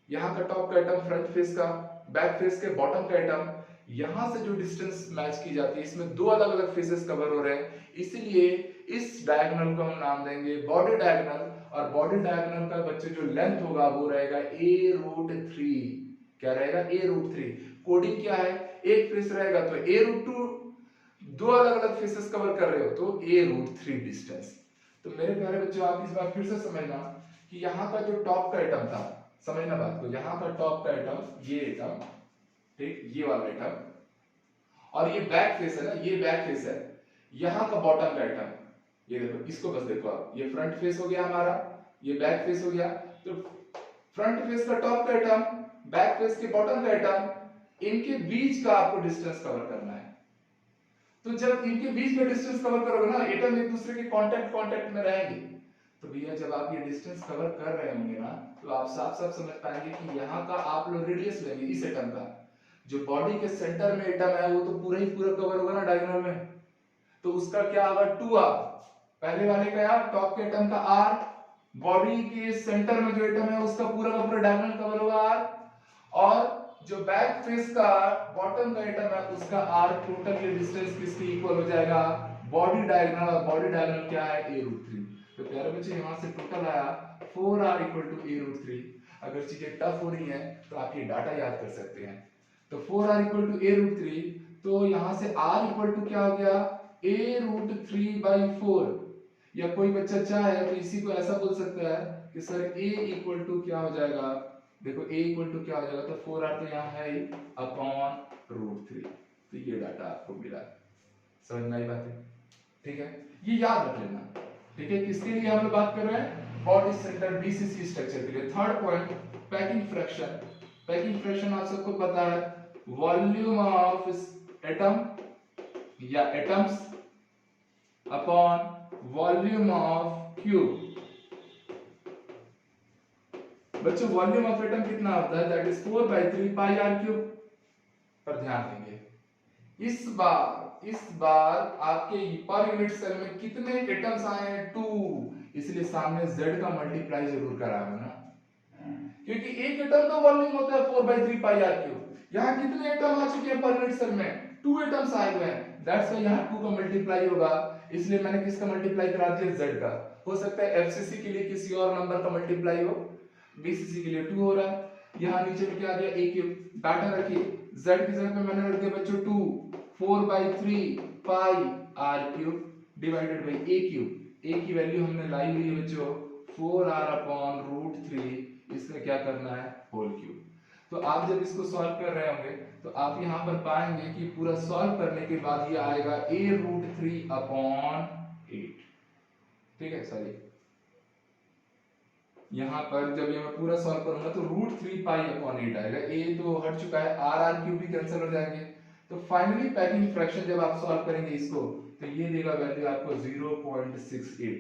यहाँ का टॉप का एटम फ्रंट फेस का, बैक फेस के बॉटम का एटम, यहां से जो डिस्टेंस मैच की जाती है, इसमें दो अलग अलग फेसेस कवर हो रहे हैं, इसलिए इस डायगोनल को हम नाम देंगे बॉडी डायगोनल। और बॉडी डायगोनल का बच्चे जो लेंथ होगा वो रहेगा a√3। क्या रहेगा, a√3। कोडिंग क्या है, एक फेस रहेगा तो a√2, दो अलग अलग फेसेस कवर कर रहे हो तो a√3 डिस्टेंस। तो मेरे प्यारे बच्चों आप इस बार फिर से समझना कि यहाँ का जो टॉप का एटम था, समझना बात को, यहाँ का टॉप का एटम, ये एटम, ठीक, ये वाला एटम, और ये बैक फेस है ना, ये बैक फेस है, यहाँ का बॉटम का एटम, ये देखो, इसको बस देखो आप, ये फ्रंट फेस हो गया हमारा, ये बैक फेस हो गया। तो फ्रंट फेस का टॉप का एटम, बैक फेस के बॉटम का एटम, इनके बीच का आपको डिस्टेंस कवर करना है। तो जब इनके बीच में डिस्टेंस कवर करोगे ना, एटम एक दूसरे के कांटेक्ट में रहेंगे, तो भैया जब आप ये डिस्टेंस कवर कर रहे होंगे ना, तो आप साफ साफ समझ पाएंगे कि यहाँ का आप लोग रेडियस लेंगे इस एटम का, जो बॉडी के सेंटर में एटम है वो तो पूरा ही पूरा कवर होगा ना डायगोनल में, तो उसका क्या होगा, 2r। पहले वाले का यार टॉप के एटम का आर, बॉडी के सेंटर में जो एटम है उसका पूरा का पूरा डायगोनल कवर होगा आर, और जो बैक फेस का बॉटम का एटम है उसका आर टोटल ये डिस्टेंस किसके इक्वल हो जाएगा, बॉडी डायगोनल, और बॉडी डायगोनल क्या है a√3। तो प्यारे बच्चे यहाँ से टोटल आया 4r इक्वल टू a√3। अगर चीजें टफ हो रही हैं तो आप ये डाटा याद कर सकते हैं। तो 4r इक्वल टू a√3, तो यहाँ से r इक्वल टू क्या हो गया, a√3/4। या कोई बच्चा चाहे तो इसी को ऐसा बोल सकता है कि सर a इक्वल टू क्या हो जाएगा, देखो a इक्वल टू क्या हो जाएगा, तो 4r तो यहाँ है ही अपॉन √3। तो ये डाटा आपको मिला, समझ में आई बात है? ठीक है, ये याद रख लेना। ठीक है, किसके लिए हम लोग बात कर रहे हैं, बॉडी सेंटर बीसीसी स्ट्रक्चर के लिए। Third point, packing fraction. Packing fraction आप सबको पता है, वॉल्यूम ऑफ एटम या atoms upon volume of cube. बच्चों वॉल्यूम ऑफ एटम कितना होता है, that is 4/3 pi r cube. पर ध्यान देंगे इस बार आपके पर यूनिट सेल में कितने एटम्स आए हैं, 2, इसलिए सामने z का मल्टीप्लाई जरूर कराना ना, क्योंकि एक एटम का वॉल्यूम होता है 4/3 पाई आर क्यूब। यहाँ कितने एटम आ चुके हैं पर यूनिट सेल में, 2 एटम्स आए हुए हैं, दैट्स व्हाई यहाँ 2 का मल्टीप्लाई होगा, इसलिए मैंने किसका मल्टीप्लाई करा दिया, z का। हो सकता है एफसीसी के लिए किसी और नंबर का मल्टीप्लाई हो, बीसीसी के लिए 2 हो रहा है। यहाँ नीचे में क्या आ गया, a क्यूब। डाटा रखिए, z की जगह पे मैंने रख दिया बच्चों 2, 4/3 pi r cube divided by a cube. a की वैल्यू हमने लाई हुई है बच्चों 4r अपॉन √3, इसका क्या करना है, होल क्यूब। तो आप जब इसको सॉल्व कर रहे होंगे तो आप यहाँ पर पाएंगे कि पूरा सॉल्व करने के बाद ये आएगा a√3 अपॉन 8। ठीक है, सॉरी यहाँ पर जब ये मैं पूरा सॉल्व करूंगा तो √3 पाई अपॉन 8 आएगा, a तो हट चुका है, r क्यूब भी कैंसिल हो जाएंगे। तो फाइनली पैकिंग फ्रैक्शन जब आप सॉल्व करेंगे इसको तो ये देगा वैल्यू आपको 0.68।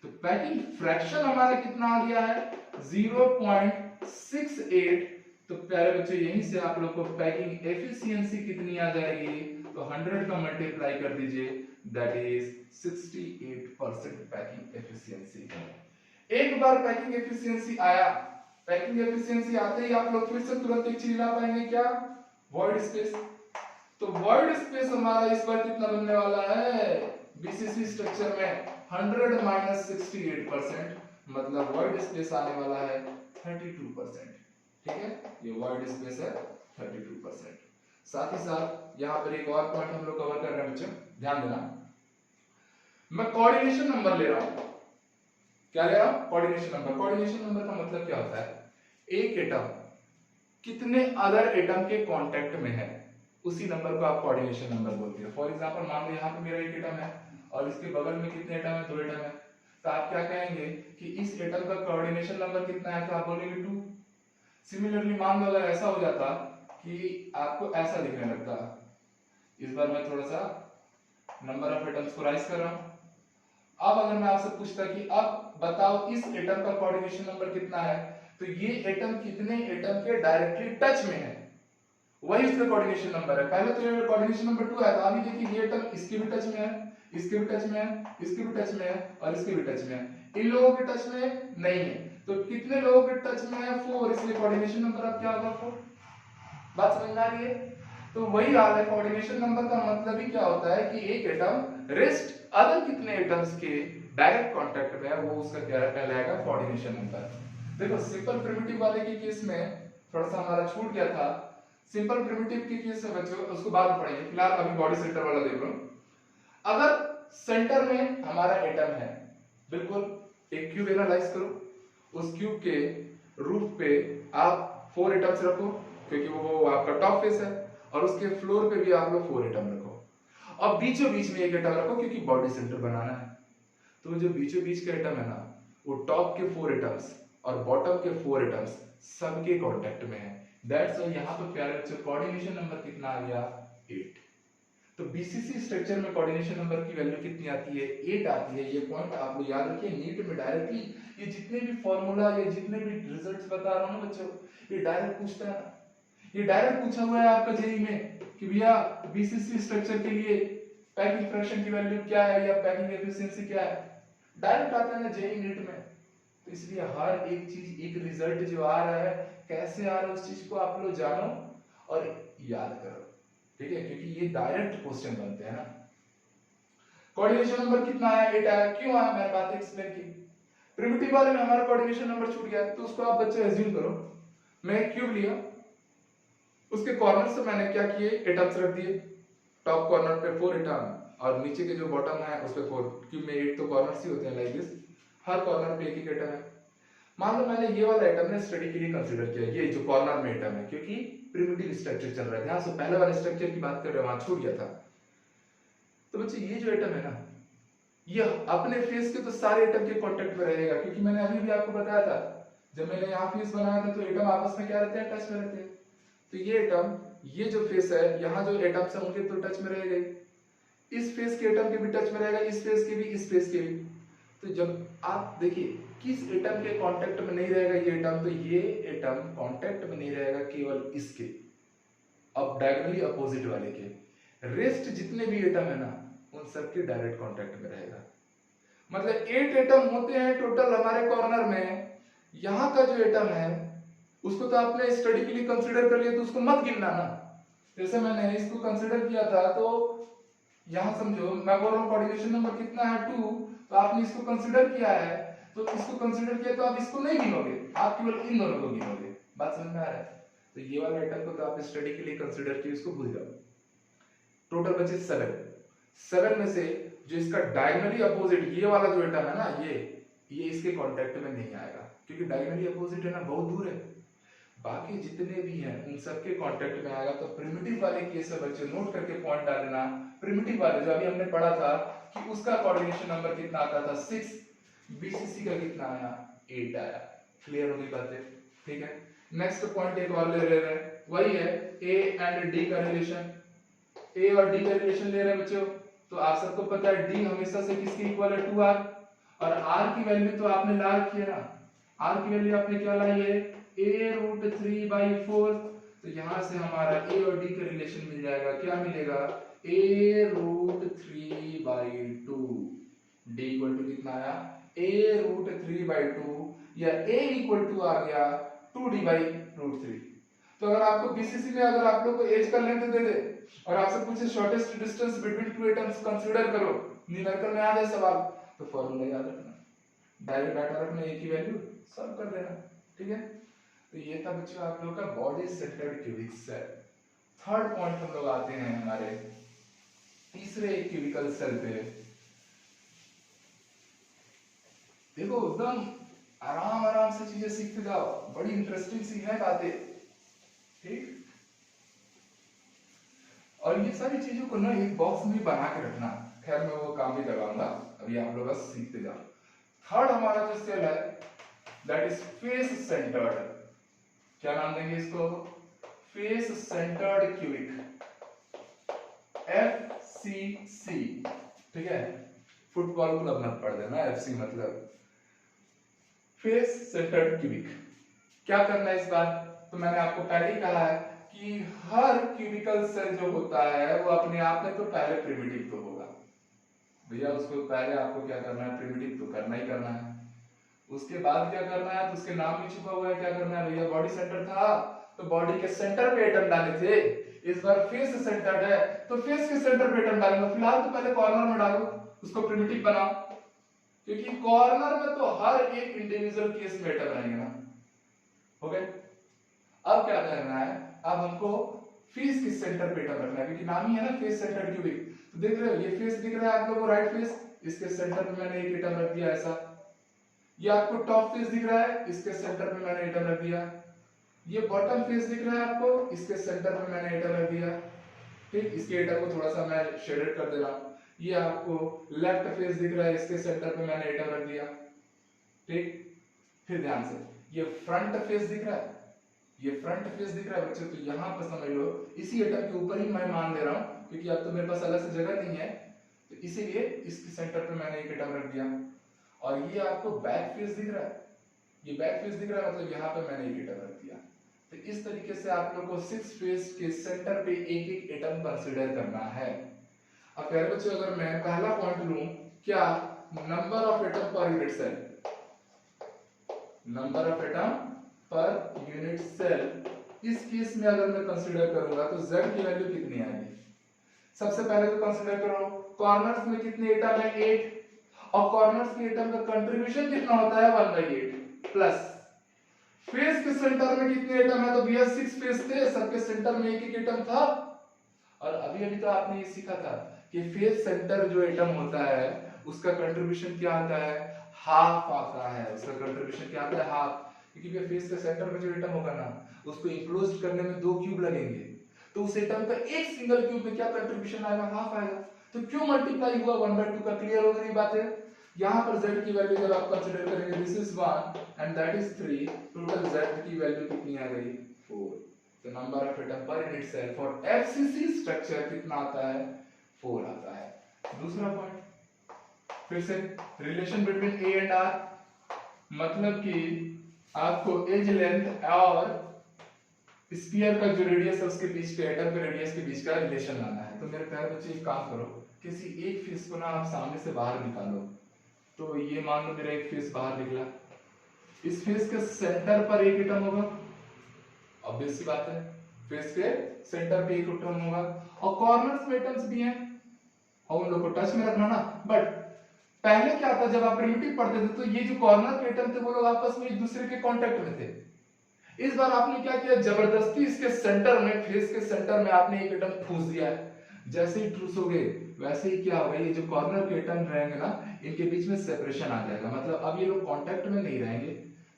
तो पैकिंग फ्रैक्शन हमारा कितना आ गया है, 0.68। तो प्यारे बच्चों यहीं से आप लोग को पैकिंग एफिशिएंसी कितनी आ जाएगी, तो 100 का मल्टीप्लाई कर दीजिए, दैट इज 68% पैकिंग एफिशिएंसी। एक बार पैकिंग एफिशिएंसी आया, पैकिंग एफिशिएंसी आते ही आप लोग फिर से तुरंत एक चीज ला पाएंगे, क्या, वॉइड स्पेस। तो वॉइड स्पेस हमारा इस बार कितना बनने वाला है, बीसीसी स्ट्रक्चर में 100 - 68%, मतलब वॉइड स्पेस आने वाला है 32%। ठीक है, ये वॉइड स्पेस है 32%। साथ ही साथ यहाँ पर एक और पॉइंट हम लोग कवर कर रहे हैं बच्चों, ध्यान देना, मैं कोऑर्डिनेशन नंबर ले रहा हूं। क्या ले रहा हूं, कोऑर्डिनेशन नंबर। कोऑर्डिनेशन नंबर का मतलब क्या होता है, एक एटम कितने अदर एटम के कांटेक्ट में है, उसी नंबर को आप कोऑर्डिनेशन नंबर बोलते हैं। फॉर एग्जांपल मान लो यहाँ पे मेरा एक एटम है और इसके बगल में कितने एटम है, 2 एटम है, तो आप क्या कहेंगे कि इस एटम का कोऑर्डिनेशन नंबर कितना है, तो आप बोलेंगे 2। सिमिलरली मान लो अगर ऐसा हो जाता कि आपको ऐसा दिखने लगता, इस बार मैं थोड़ा सा नंबर ऑफ एटम्स को राइज कर रहा हूं। अब अगर मैं आपसे पूछता कि अब बताओ इस एटम का कोऑर्डिनेशन नंबर कितना है, तो ये एटम कितने एटम के डायरेक्टली टच में है, वही उसका कोऑर्डिनेशन नंबर है। पहले तो ये कोऑर्डिनेशन नंबर 2 आया था, अभी देखिए ये एटम इसके भी टच में है, इसके भी टच में है, इसके भी टच में है और इसके भी टच में है, इन लोगों के टच में नहीं है। तो कितने लोगों के टच में है, 4, इसलिए कोऑर्डिनेशन नंबर अब क्या होगा, 4। बात समझ में आ रही है? तो वही हाल है, कोऑर्डिनेशन नंबर का मतलब ही क्या होता है कि एक एटम रेस्ट अदर कितने एटम्स के डायरेक्ट कांटेक्ट में है, वो उसका क्या कहलाएगा, कोऑर्डिनेशन नंबर। देखो सिंपल प्रिमिटिव वाले के केस में थोड़ा सा हमारा छूट गया था, सिंपल प्रिमिटिव के केस में बच्चों उसको बाद में पढ़ेंगे, फिलहाल अभी बॉडी सेंटर वाला देख लो। अगर सेंटर में हमारा एटम है, बिल्कुल एक क्यूब एनालाइज करो, उस क्यूब के रूफ पे आप 4 एटम्स रखो, क्योंकि वो आपका टॉप फेस है, और उसके फ्लोर पे भी आप लोग 4 एटम रखो, और बीचों बीच में एक एटम रखो क्योंकि बॉडी सेंटर बनाना है। तो जो बीचों बीच का एटम है ना, वो टॉप के 4 एटम्स और बॉटम के 4 एटम्स सबके कांटेक्ट में है। दैट्स व्हाई यहां पे प्यारे बच्चों कोऑर्डिनेशन नंबर कितना आ गया, 8। तो बीसीसी स्ट्रक्चर में कोऑर्डिनेशन नंबर की वैल्यू कितनी आती है, 8 आती है। ये पॉइंट आप लोग याद रखिए, नीट में डायरेक्टली ये जितने भी फॉर्मूला या जितने भी रिजल्ट्स बता रहा हूं ना बच्चों, ये डायरेक्ट पूछता है ना, ये डायरेक्ट पूछा हुआ है आपका जेईई में कि भैया बीसीसी स्ट्रक्चर के लिए पैकिंग फ्रैक्शन की वैल्यू क्या है या पैकिंग एफिशिएंसी क्या है। डायरेक्ट आता है ना जेई नीट में, तो इसलिए हर एक चीज, एक रिजल्ट जो आ रहा है कैसे आ रहा है उस चीज को आप लोग जानो और याद करो, ठीक है, क्योंकि ये डायरेक्ट क्वेश्चन बनते हैं ना। कोऑर्डिनेशन नंबर कितना आया, 8 आया, क्यों आया, मैंने बात एक्सप्लेन की। प्रिमिटिव वाले में हमारा कोऑर्डिनेशन नंबर छूट गया, तो उसको आप बच्चे एज्यूम करो, मैं एक क्यूब लिया, उसके कॉर्नर से मैंने क्या किए, एटम्स रख दिए, टॉप कॉर्नर पे 4 एटम और नीचे के जो बॉटम है उस पे 4, क्यूब में 8 तो कॉर्नर्स ही होते हैं लाइक दिस, हर कॉर्नर पे एक एक एटम है। मान लो मैंने ये वाला एटम ने स्टडी के लिए कंसीडर किया, ये जो कॉर्नर में एटम है, क्योंकि प्रिमिटिव स्ट्रक्चर चल रहा है, ध्यान से पहले वाले स्ट्रक्चर की बात कर रहे हैं, वहां छूट गया था। तो बच्चे ये जो एटम है ना, ये अपने फेस के तो सारे एटम के कांटेक्ट में रहेगा, क्योंकि मैंने अभी भी आपको बताया था, जब मैंने यहाँ फेस बनाया था तो एटम आपस में क्या रहते हैं, टच में रहते हैं। तो ये एटम, ये जो फेस है, यहाँ जो एटम्स है उनके तो टच में रहेगा, इस फेस के एटम के भी टच में रहेगा, इस फेस के भी, इस फेस के भी। तो जब आप देखिए किस एटम के कांटेक्ट में नहीं रहेगा ये एटम, तो ये एटम कांटेक्ट में नहीं रहेगा केवल इसके, अब डायगोनली अपोजिट वाले के, रेस्ट जितने भी एटम है ना उन सबके डायरेक्ट कांटेक्ट में रहेगा। मतलब 8 एटम होते हैं टोटल हमारे कॉर्नर में, यहाँ का जो एटम है उसको तो आपने स्टडी के लिए कंसीडर कर लिया, तो उसको मत गिनना ना। जैसे मैंने इसको कंसीडर किया था, तो यहाँ समझो मैं बोल रहा हूँ कोऑर्डिनेशन नंबर कितना है 2, तो आपने इसको कंसीडर किया है, तो इसको कंसीडर किया तो आप इसको नहीं गिनोगे, आप केवल इन दोनों को गिनोगे। बात समझ में आ रहा है? तो ये वाला आइटम को तो आप स्टडी के लिए कंसीडर किए, इसको भूल जाओ। टोटल बचे 7 में से जो इसका डायगोनली अपोजिट ये वाला जो एटम है ना, ये इसके कांटेक्ट में नहीं आएगा, क्योंकि डायगोनली अपोजिट है ना, बहुत दूर है। बाकी जितने भी हैं उन सबके कांटेक्ट में आएगा। तो प्रिमिटिव वाले केस में बच्चे नोट करके पॉइंट डाल देना, प्रिमिटिव वाले जो अभी हमने पढ़ा था कि उसका कोऑर्डिनेशन नंबर कितना आता था 6, बीसीसी का कितना आया 8 आया। क्लियर होगी बातें? ठीक है, नेक्स्ट पॉइंट एक और ले रहे हैं, वही है ए एंड डी का रिलेशन। ए और डी का रिलेशन ले रहे हैं बच्चों, तो आप सबको पता है डी हमेशा से किसके इक्वल है 2r, और r की वैल्यू तो आपने ला रखी है ना, r की वैल्यू आपने क्या लाई है a√3/4। तो यहां से हमारा a और d का रिलेशन मिल जाएगा, क्या मिलेगा a√3/2, d इक्वल टू कितना आया a√3/2, या a इक्वल टू आ गया 2d/√3। तो अगर आपको बीसीसी में अगर आप लोग को एज का लेंथ दे दे और आपसे पूछे shortest distance between two atoms consider करो, न्यूमेरिकल में आ जाए सवाल, तो फॉर्मूला याद रखना, डायरेक्ट डाटा रखना, एक ही वैल्यू सॉल्व कर देना। ठीक है, तो ये था बच्चों आप लोगों का body centred cubic cell. Third point हम लोग आते हैं हमारे तीसरे क्यूबिकल सेल पे। देखो एकदम आराम आराम से चीजें सीखते जाओ, बड़ी इंटरेस्टिंग सी है बातें। ठीक, और ये सारी चीजों को ना एक बॉक्स में बना के रखना, खैर मैं वो काम भी करवाऊंगा, अभी आप लोग बस सीखते जाओ। थर्ड हमारा जो सेल है दैट इज फेस सेंटर्ड, क्या नाम देंगे इसको, फेस सेंटर्ड क्यूबिक, FCC। ठीक है, फुटबॉल क्लब मत पढ़ देना, FC मतलब फेस सेंटर्ड क्यूबिक। क्या करना है इस बार, तो मैंने आपको पहले ही कहा है कि हर क्यूबिकल सेल जो होता है वो अपने आप में तो पहले प्रिमिटिव तो होगा भैया, उसको पहले आपको क्या करना है, प्रिमिटिव तो करना ही करना है। उसके बाद क्या करना है, तो उसके नाम में छुपा हुआ है, क्या करना है भैया, बॉडी सेंटर था तो बॉडी के सेंटर पे एटम डाले थे, इस बार फेस सेंटर्ड है तो फेस के सेंटर पे एटम डालूंगा। फिलहाल तो पहले कॉर्नर में डालो, उसको प्रिमिटिव बनाओ, क्योंकि कॉर्नर में तो हर एक इंडिविजुअल केस में एटम रहेंगे ना। हो गए, अब क्या करना है, अब हमको फेस के सेंटर पे एटम रखना है, क्योंकि नाम ही है ना फेस सेंटर क्यूबिक। तो देख रहे हो ये फेस दिख रहा है आप लोगों को, राइट फेस, इसके सेंटर पे मैंने एक एटम रख दिया ऐसा। ये आपको टॉप फेस दिख रहा है, इसके सेंटर पे मैंने एटम रख दिया। ये बॉटम फेस दिख रहा है आपको, इसके सेंटर पे मैंने एटम रख दिया। ठीक, इसके एटम को थोड़ा सा मैं शेडेड कर दे रहा हूं। ये आपको लेफ्ट फेस दिख रहा है, इसके सेंटर पे मैंने एटम रख दिया। ठीक, फिर ध्यान से ये फ्रंट फेस दिख रहा है, ये फ्रंट फेस दिख रहा है बच्चों, तो यहां पर समझ लो इसी एटम के ऊपर ही मैं मान ले रहा हूं, क्योंकि अब तो मेरे पास अलग से जगह नहीं है, तो इसीलिए इसके सेंटर पे मैंने एक एटम रख दिया। और ये आपको बैक फेस दिख रहा है, ये बैक फेस दिख रहा है, मतलब यहाँ पे मैंने एक एटम रख दिया। तो इस तरीके से आप लोग को 6 फेस के सेंटर पे एक एक एटम कंसीडर करना है। अब पहले बच्चों अगर मैं पहला पॉइंट लूं, क्या number of atom per unit cell, number of atom per unit cell. इस केस में अगर मैं कंसीडर करूंगा तो z की वैल्यू कितनी आएगी? सबसे पहले तो कंसीडर करो कॉर्नर्स में कितने एटम है 8, और कॉर्नर्स के एटम का कंट्रीब्यूशन कितना होता है 1/8 प्लस फेस के सेंटर में कितने एटम है, तो भैया 6 फेस थे, सबके सेंटर में एक एक एटम था। और अभी अभी तो आपने ये सीखा था कि फेस सेंटर जो एटम होता है उसका कंट्रीब्यूशन क्या आता है, हाफ आता है, उसका कंट्रीब्यूशन क्या आता है, हाफ। क्योंकि फेस के सेंटर में जो एटम होगा ना उसको इंक्लोज करने में 2 क्यूब लगेंगे, तो उस एटम का एक सिंगल क्यूब में क्या कंट्रीब्यूशन आएगा, हाफ आएगा। तो क्यों मल्टीप्लाई हुआ 1/2 का, क्लियर हो गई बात है। यहाँ पर z की वैल्यू जब आप कंसीडर करेंगे this is 1 and that is 3, total z की वैल्यू कितनी आ गई 4। तो number of atom per unit cell for FCC structure कितना आता है 4 आता है। दूसरा पॉइंट फिर से relation between A and R, मतलब कि आपको एज लेंथ और स्फीयर का जो रेडियस है उसके बीच के एटम के रेडियस के बीच का रिलेशन लाना है। तो मेरे प्यारे बच्चे एक काम करो, किसी एक फेस को ना आप सामने से बाहर निकालो। तो ये मान लो मेरा एक फेस बाहर निकला, इस फेस के सेंटर पर एक एटम होगा, ऑब्वियस सी बात है, फेस के सेंटर पे एक एटम होगा, और कॉर्नर्स में एटम्स भी हैं और उन लोग को टच में रखना ना। बट पहले क्या था, जब आप प्रिमिटिव पढ़ते थे तो ये जो कॉर्नर के एटम थे वो लोग आपस में एक दूसरे के कांटेक्ट में थे। इस बार आपने क्या किया, जबरदस्ती इसके सेंटर में, फेस के सेंटर में आपने एक एटम ठूस दिया है। जैसे ही ठूसोगे वैसे ही क्या होगा, ये जो कॉर्नर के एटम रहेंगे ना इनके बीच में सेपरेशन आ जाएगा, मतलब अब ये लोग कांटेक्ट में नहीं रहेंगे,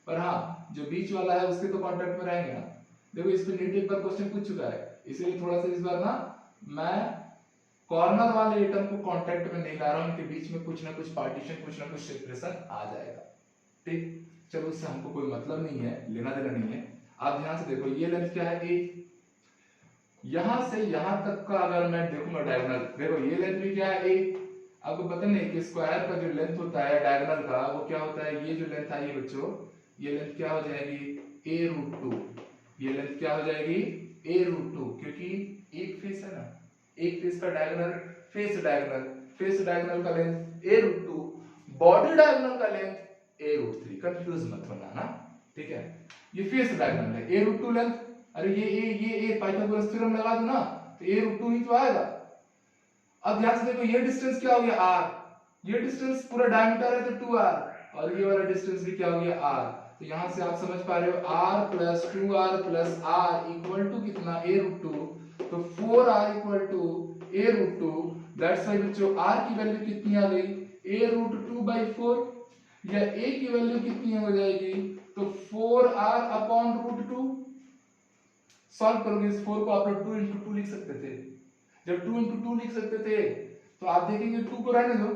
पर हाँ जो बीच वाला है उसके तो कांटेक्ट में रहेंगे ना। देखो इस पे नीट एक बार क्वेश्चन पूछ चुका है, इसलिए थोड़ा सा इस बार ना मैं कॉर्नर वाले एटम को कांटेक्ट में नहीं ला रहा हूं, इनके बीच में कुछ ना कुछ पार्टीशन, कुछ ना कुछ सेपरेशन आ जाएगा। ठीक, चलो उससे हमको कोई मतलब नहीं है, लेना देना नहीं है। आप ध्यान से देखो, ये लेंथ क्या है a, यहां से यहां तक का अगर मैं देखूंगा डायगोनल, देखो ये लेंथ भी क्या है a। आपको पता नहीं कि स्क्वायर का जो लेंथ होता है डायगोनल का वो क्या होता है, ये जो लेंथ आई है बच्चों, ये लेंथ क्या हो जाएगी a√2, ये लेंथ क्या हो जाएगी a√2, क्योंकि एक फेस है ना, एक फेस का डायगोनल, फेस डायगोनल का लेंथ a√2, बॉडी डायगोनल का लेंथ a√3, कंफ्यूज मत होना ना, ठीक है। ये फेस डायगोनल है a√2 लेंथ, अरे ये पाइथागोरस थ्योरम लगा दो ना तो a√2 ही तो आएगा। अब ध्यान से देखो ये डिस्टेंस क्या हो गया r, ये डिस्टेंस पूरा डायमीटर है तो 2r, और ये वाला डिस्टेंस भी क्या हो गया r। तो यहां से आप समझ पा रहे हो r plus 2r plus r equal to कितना a√2, तो 4r equal to a√2, that's why बच्चों r की वैल्यू कितनी आ गई a√2/4, या a की वैल्यू कितनी हो जाएगी तो 4r/√2। सॉल्व करोगे इस 4 को आप लोग 2 into 2 लिख सकते थे, जब 2 into 2 लिख सकते थे तो आप देखेंगे 2 को रहने दो,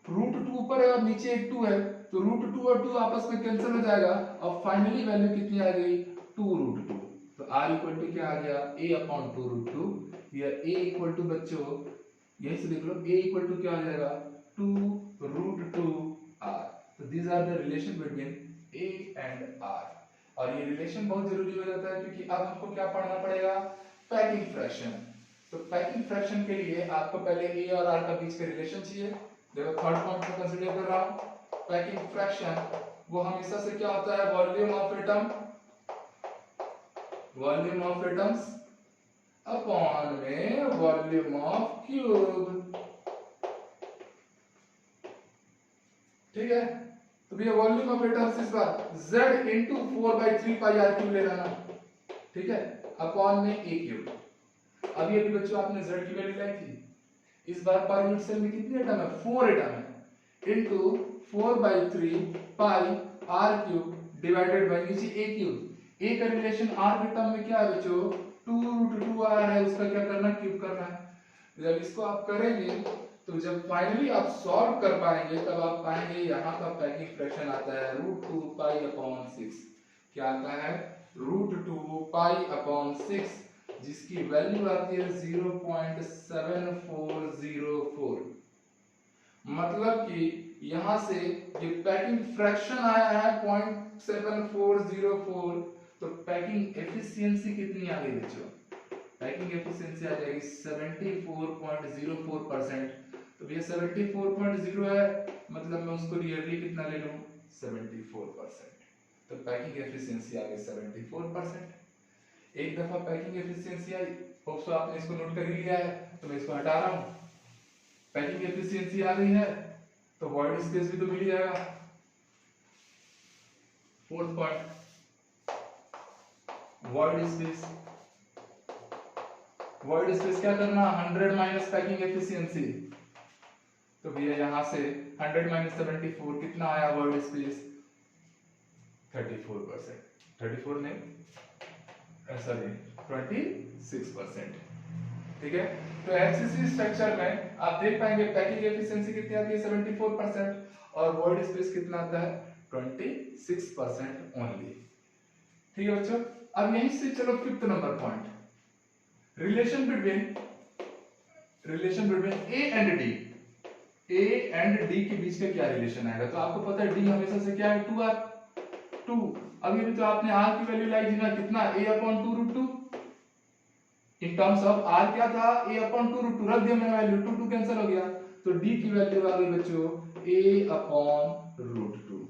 √2 ऊपर है और नीचे एक 2 है, तो √2 और 2 आपस में कैंसिल हो जाएगा और फाइनली वैल्यू कितनी आ गई 2√2। तो r इक्वल टू क्या आ गया a/2√2, या a इक्वल टू बच्चों यहीं से देख लो a इक्वल टू क्या आ जाएगा 2√2r। तो these are the relation between a and r, और ये रिलेशन बहुत जरूरी हो जाता है क्योंकि अब हमको क्या पढ़ना पड़ेगा, पैकिंग फ्रैक्शन। तो पैकिंग फ्रैक्शन के लिए आपको पहले a और r का बीच का रिलेशन चाहिए। देखो थर्ड पॉइंट में कंसीडर कर रहा हूं, पैकिंग फ्रैक्शन वो हमेशा से क्या होता है, वॉल्यूम ऑफ एटम्स अपॉन में वॉल्यूम ऑफ क्यूब, ठीक है। तो भैया वॉल्यूम ऑफ एटम्स इस बार z into 4/3 pi r cube ले लेना, ठीक है, अपॉन में a क्यूब। अभी अभी बच्चों आपने z की वैल्यू लाई थी, इस बार पर यूनिट सेल में कितने एटम है 4 एटम है, into 4/3 pi r cube divided bye नीचे a क्यूब। a का रिलेशन r के टर्म में क्या है बच्चों 2√2r है, उसका क्या करना क्यूब करना है। जब इसको आप करेंगे तो जब फाइनली आप सॉल्व कर पाएंगे तब आप पाएंगे यहाँ का पैकिंग फ्रैक्शन आता है √2 pi/6, क्या आता है √2 pi/6, जिसकी वैल्यू आती है 0.7404। मतलब कि यहां से ये पैकिंग फ्रैक्शन आया है 0.7404, तो पैकिंग एफिशिएंसी कितनी आ गई बच्चों, पैकिंग एफिशिएंसी आ जाएगी 74.04%। तो ये 74.0 है, मतलब मैं उसको रियरली कितना ले लूं 74%। तो पैकिंग एफिशिएंसी आ गई 74%। एक दफा पैकिंग एफिशिएंसी आई, होप सो आपने इसको नोट कर ही लिया है, तो मैं इसको हटा रहा हूं। पैकिंग एफिशिएंसी आ गई है तो वॉइड स्पेस भी तो मिल ही जाएगा। Fourth point, void space. Void space क्या करना, 100 माइनस पैकिंग एफिशिएंसी। तो भैया यहां से 100 माइनस 74 कितना आया वॉइड स्पेस 34%, 34 नहीं सॉरी 26%। ठीक है, तो एफसीसी स्ट्रक्चर में आप देख पाएंगे पैकिंग एफिशिएंसी कितनी आती है 74% और वॉइड स्पेस कितना आता है 26% ओनली। ठीक है बच्चों, अब यहीं से चलो fifth number point, relation between a and d. A and D के बीच का क्या रिलेशन आएगा, तो आपको पता है डी हमेशा से क्या है 2r 2। अभी भी तो आपने r की वैल्यू लाई थी ना, कितना a/2√2। In terms of r क्या था a/2√2, रख दिया मैंने वैल्यू, 2 2 कैंसिल हो गया, तो d की वैल्यू आ गई बच्चों a/√2।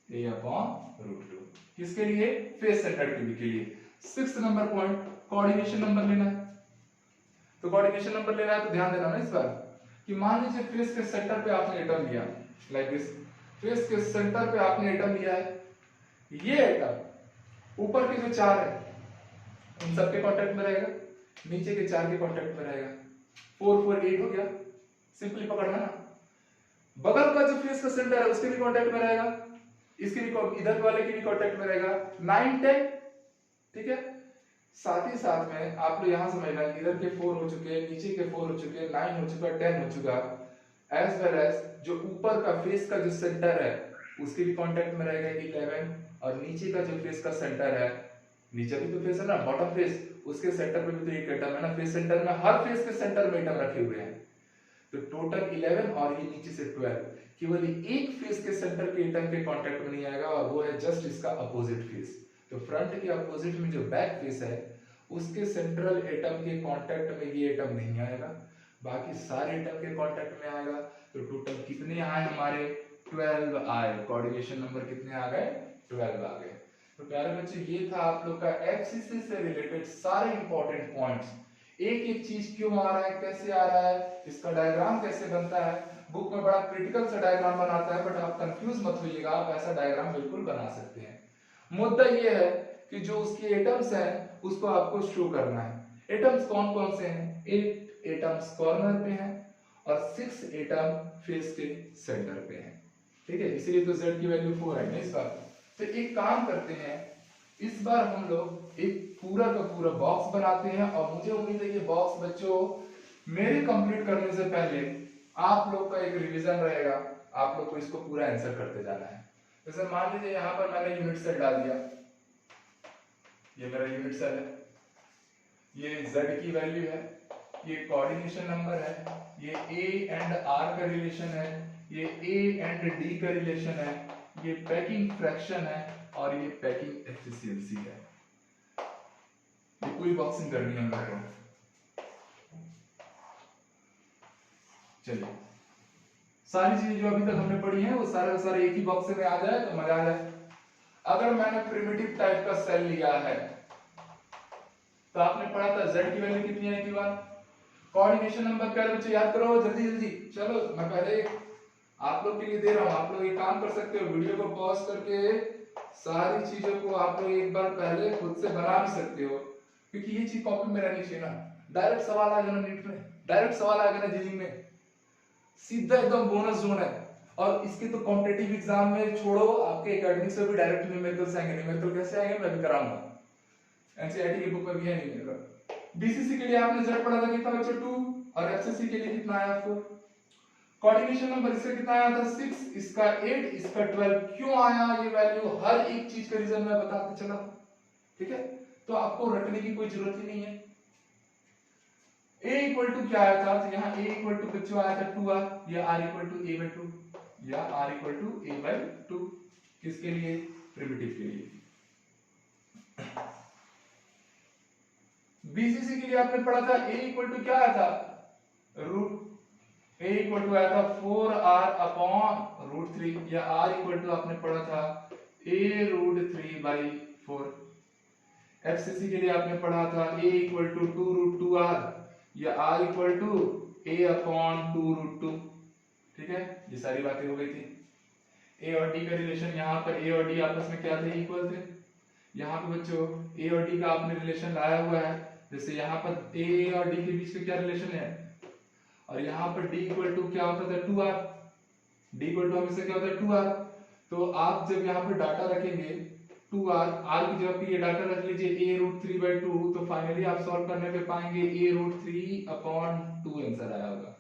a/√2 किसके लिए, फेस सेंटर क्यूबिक के लिए। Sixth number point, coordination number लेना है। तो कोऑर्डिनेशन नंबर लेना है तो ध्यान देना ना इस बार कि मान लीजिए फेस के सेंटर पे आपने एटम लिया लाइक दिस, फेस के सेंटर पे आपने एटम लिया है, ये एटम ऊपर के जो चार है उन सबके कांटेक्ट में रहेगा, नीचे के चार के कांटेक्ट में रहेगा, 4 4 8 हो गया, सिंपली पकड़ना ना। बगल का जो फेस का सेंटर है उसके भी कांटेक्ट में रहेगा, इसके भी इधर वाले के भी कांटेक्ट में रहेगा, 9 10। ठीक है, साथ ही साथ में आप लोग यहां समझना इधर के 4 हो चुके हैं, नीचे के 4 हो चुके हैं, 9 हो चुका, 10 हो चुका, एज वेल एज जो ऊपर का फेस का जो सेंटर है उसके भी कांटेक्ट में रहेगा 11, और नीचे का जो फेस का सेंटर है, नीचे भी तो फेस है ना बॉटम फेस, उसके सेंटर पे भी तो एक एटम है ना, फेस सेंटर में हर फेस के सेंटर में एटम रखे हुए हैं, तो टोटल 11 और ये नीचे से 12, केवल एक फेस के सेंटर के एटम के कांटेक्ट में नहीं आएगा और वो है जस्ट इसका अपोजिट फेस। तो फ्रंट के अपोजिट में जो बैक फेस है उसके सेंट्रल एटम के कांटेक्ट में ये एटम नहीं आएगा, बाकी सारे एटम के कांटेक्ट में आएगा। तो टोटल कितने आए हमारे 12 आए, कोऑर्डिनेशन नंबर कितने आ गए 12 आ गए। तो प्यारे बच्चे ये था आप लोग का एफसीसी से रिलेटेड सारे इंपॉर्टेंट पॉइंट्स, एक एक चीज क्यों आ रहा है, कैसे आ रहा है, इसका डायग्राम कैसे बनता है। बुक में बड़ा क्रिटिकल सा डायग्राम बनाता है, बट आप कंफ्यूज मत होइएगा, आप ऐसा डायग्राम बिल्कुल बना सकते हैं। मुद्दा ये है कि जो उसके एटम्स हैं उसको आपको शो करना है। एटम्स कौन कौन से हैं, 8 एटम्स कॉर्नर पे हैं और 6 एटम फेस के सेंटर पे हैं। ठीक है, इसीलिए तो z की वैल्यू 4 है ना इस बार। तो एक काम करते हैं, इस बार हम लोग एक पूरा का पूरा बॉक्स बनाते हैं और मुझे उम्मीद है ये बॉक्स बच्चों मेरे कंप्लीट करने से पहले आप लोग का एक रिवीजन रहेगा, आप लोग को इसको पूरा आंसर करते जाना है। जैसे मान लीजिए यहाँ पर मैंने यूनिट सेल डाल दिया, ये मेरा यूनिट सेल है, ये z की वैल्यू है, ये कोऑर्डिनेशन नंबर है, ये a एंड r का रिलेशन है, ये a एंड d का रिलेशन है, ये पैकिंग फ्रैक्शन है और ये पैकिंग एफिशिएंसी है। ये पूरी बॉक्सिंग करनी है हम लोग को। चलिए, सारी चीजें जो अभी तक हमने पढ़ी हैं वो सारे सारे एक ही बॉक्स में आ जाए तो मजा आ जाए। अगर मैंने प्रिमिटिव टाइप का सेल लिया है तो आपने पढ़ा था z की वैल्यू कितनी आई थी, 1। कोऑर्डिनेशन नंबर क्या है बच्चे, याद करो जल्दी जल्दी। चलो मैं पहले आप लोग के लिए दे रहा हूं, आप लोग एक काम कर सकते हो, वीडियो को पॉज करके सारी चीजों को आप लोग एक बार पहले खुद से बना भी सकते हो, क्योंकि ये चीज कॉपी में रहनी चाहिए ना। डायरेक्ट सवाल आ गया ना नीट में, डायरेक्ट सवाल आ गया ना जीलिंग में, सीधा एकदम बोनस जोन है। और इसके तो कॉम्पिटिटिव एग्जाम में छोड़ो, आपके एकेडमिक से भी डायरेक्ट न्यूमेरिकल्स आएंगे। न्यूमेरिकल कैसे आएंगे मैं भी कराऊंगा, एनसीईआरटी की बुक में भी है न्यूमेरिकल। बीसीसी के लिए आपने z पढ़ा था कितना बच्चे 2, और एफसीसी के लिए कितना आया आपको, कोऑर्डिनेशन नंबर इसका कितना आया था 6, इसका 8, इसका 12। क्यों आया ये वैल्यू, हर एक चीज का रीजन मैं बताते चला। ठीक है, तो आपको रटने की कोई जरूरत ही नहीं है। a इक्वल टू क्या आया था, तो यहाँ a इक्वल टू बच्चों आया था 2r, या r equal to a by 2, या r equal to a by 2, किसके लिए, प्रिमिटिव के लिए। बीसीसी के लिए आपने पढ़ा था a इक्वल टू क्या आया था, रूट ए इक्वल टू आया था 4r/√3 या r इक्वल टू आपने पढ़ा था a√3/4। एफसीसी के लिए आपने पढ़ा था a इक्वल टू 2√2r या r इक्वल टू a/2√2। ठीक है, ये सारी बातें हो गई थी। a और d का रिलेशन, यहाँ पर a और d आपस में क्या थे, इक्वल थे। यहाँ पे बच्चों a और d का आपने रिलेशन लाया हुआ है, जैसे यहाँ पर a और d के बीच में क्या रिलेशन है, और यहाँ पर d इक्वल टू क्या होता था 2r। d इक्वल टू हमेशा क्या होता है 2r। तो आप जब यहाँ पर डाटा रखेंगे 2r, r की जगह पे ये डाटा रख लीजिए a√3/2, तो फाइनली आप सॉल्व करने पे पाएंगे a√3/2 आंसर आया होगा।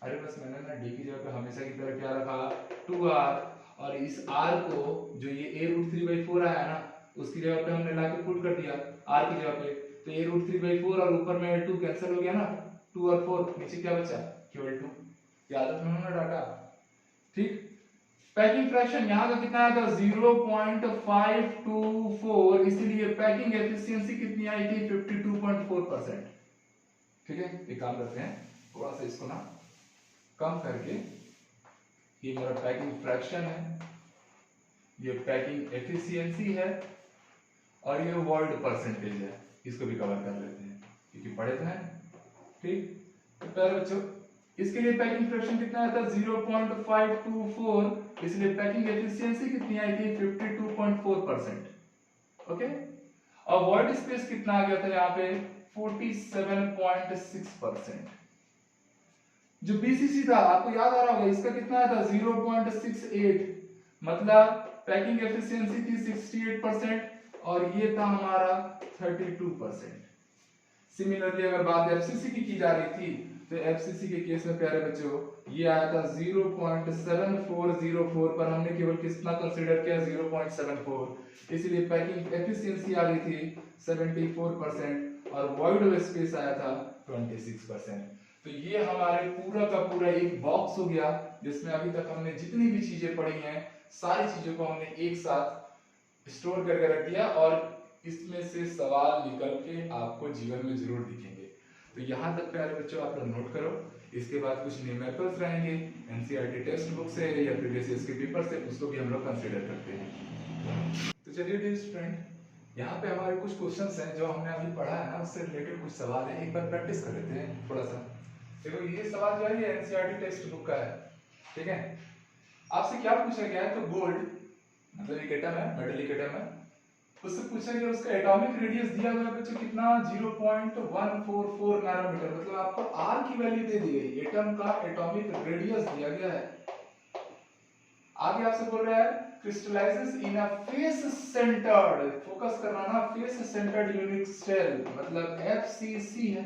अरे बस मैंने ना d की जगह पे हमेशा की तरह क्या रखा 2r, और इस r को जो ये a√3/4 आया ना उसकी जगह पे हमने लाके पुट कर दिया r की जगह पे, तो a√3/4 और ऊपर में 2 कैंसिल हो गया ना, 2 और 4, नीचे क्या बचा केवल 2। याद रखना ना डाटा, ठीक। पैकिंग फ्रैक्शन यहाँ का कितना आया था 0.524, इसीलिए पैकिंग एफिशिएंसी कितनी आई थी 52.4%। ठीक है, एक काम करते हैं, थोड़ा सा इसको ना कम करके, ये मेरा पैकिंग फ्रैक्शन है, ये पैकिंग एफिशिएंसी है, और ये वॉइड परसेंटेज है, इसको भी कवर कर लेते हैं क्योंकि पढ़े तो हैं। ठीक, तो पहले बच्चों इसके लिए पैकिंग फ्रैक्शन कितना आया था 0.524, इसलिए पैकिंग एफिशिएंसी कितनी आई थी 52.4%। ओके, और वॉइड स्पेस कितना आ गया था यहाँ पे 47.6%। जो बीसीसी था आपको याद आ रहा होगा, इसका कितना आया था 0.68, मतलब पैकिंग एफिशिएंसी थी 68% और ये था हमारा 32%। सिमिलरली अगर बात एफसीसी की जा रही थी, तो एफसीसी के केस में प्यारे बच्चों ये आया था 0.7404 पर हमने केवल कितना कंसीडर किया 0.74, इसलिए पैकिंग एफिशिएंसी आ रही थी 74% और वॉइड स्पेस आया था 26%। तो ये हमारे पूरा का पूरा एक बॉक्स हो गया जिसमें अभी तक हमने जितनी भी चीजें पढ़ी हैं सारी चीजों को हमने एक साथ स्टोर करके रख दिया, और इसमें से सवाल निकल के आपको जीवन में जरूर दिखेंगे। तो यहाँ तक प्यारे बच्चों आप लोग नोट करो, इसके बाद कुछ न्यूमेरिकल्स रहेंगे एनसीईआरटी टेक्स्ट बुक से या प्रीवियस ईयर के पेपर से, उसको भी हम लोग कंसीडर करते हैं। तो चलिए डियर स्टूडेंट, यहाँ पे हमारे कुछ क्वेश्चंस हैं जो हमने अभी पढ़ा है ना, उससे रिलेटेड कुछ सवाल है, एक बार प्रैक्टिस कर लेते हैं थोड़ा सा। देखो ये सवाल जो है ये एनसीईआरटी टेक्स्ट बुक का है, ठीक है। आपसे क्या पूछा गया है, तो गोल्ड मतलब एक एटम है, मेटलिक एटम है, उससे पूछा गया उसका एटॉमिक रेडियस दिया हुआ है बच्चों कितना 0.144 नैनोमीटर, मतलब आपको r की वैल्यू दे दी गई, एटम का एटॉमिक रेडियस दिया गया है। आगे आपसे बोल रहा है crystallises in a face centred, focus करना ना, फेस सेंटर्ड यूनिट सेल मतलब एफसीसी है।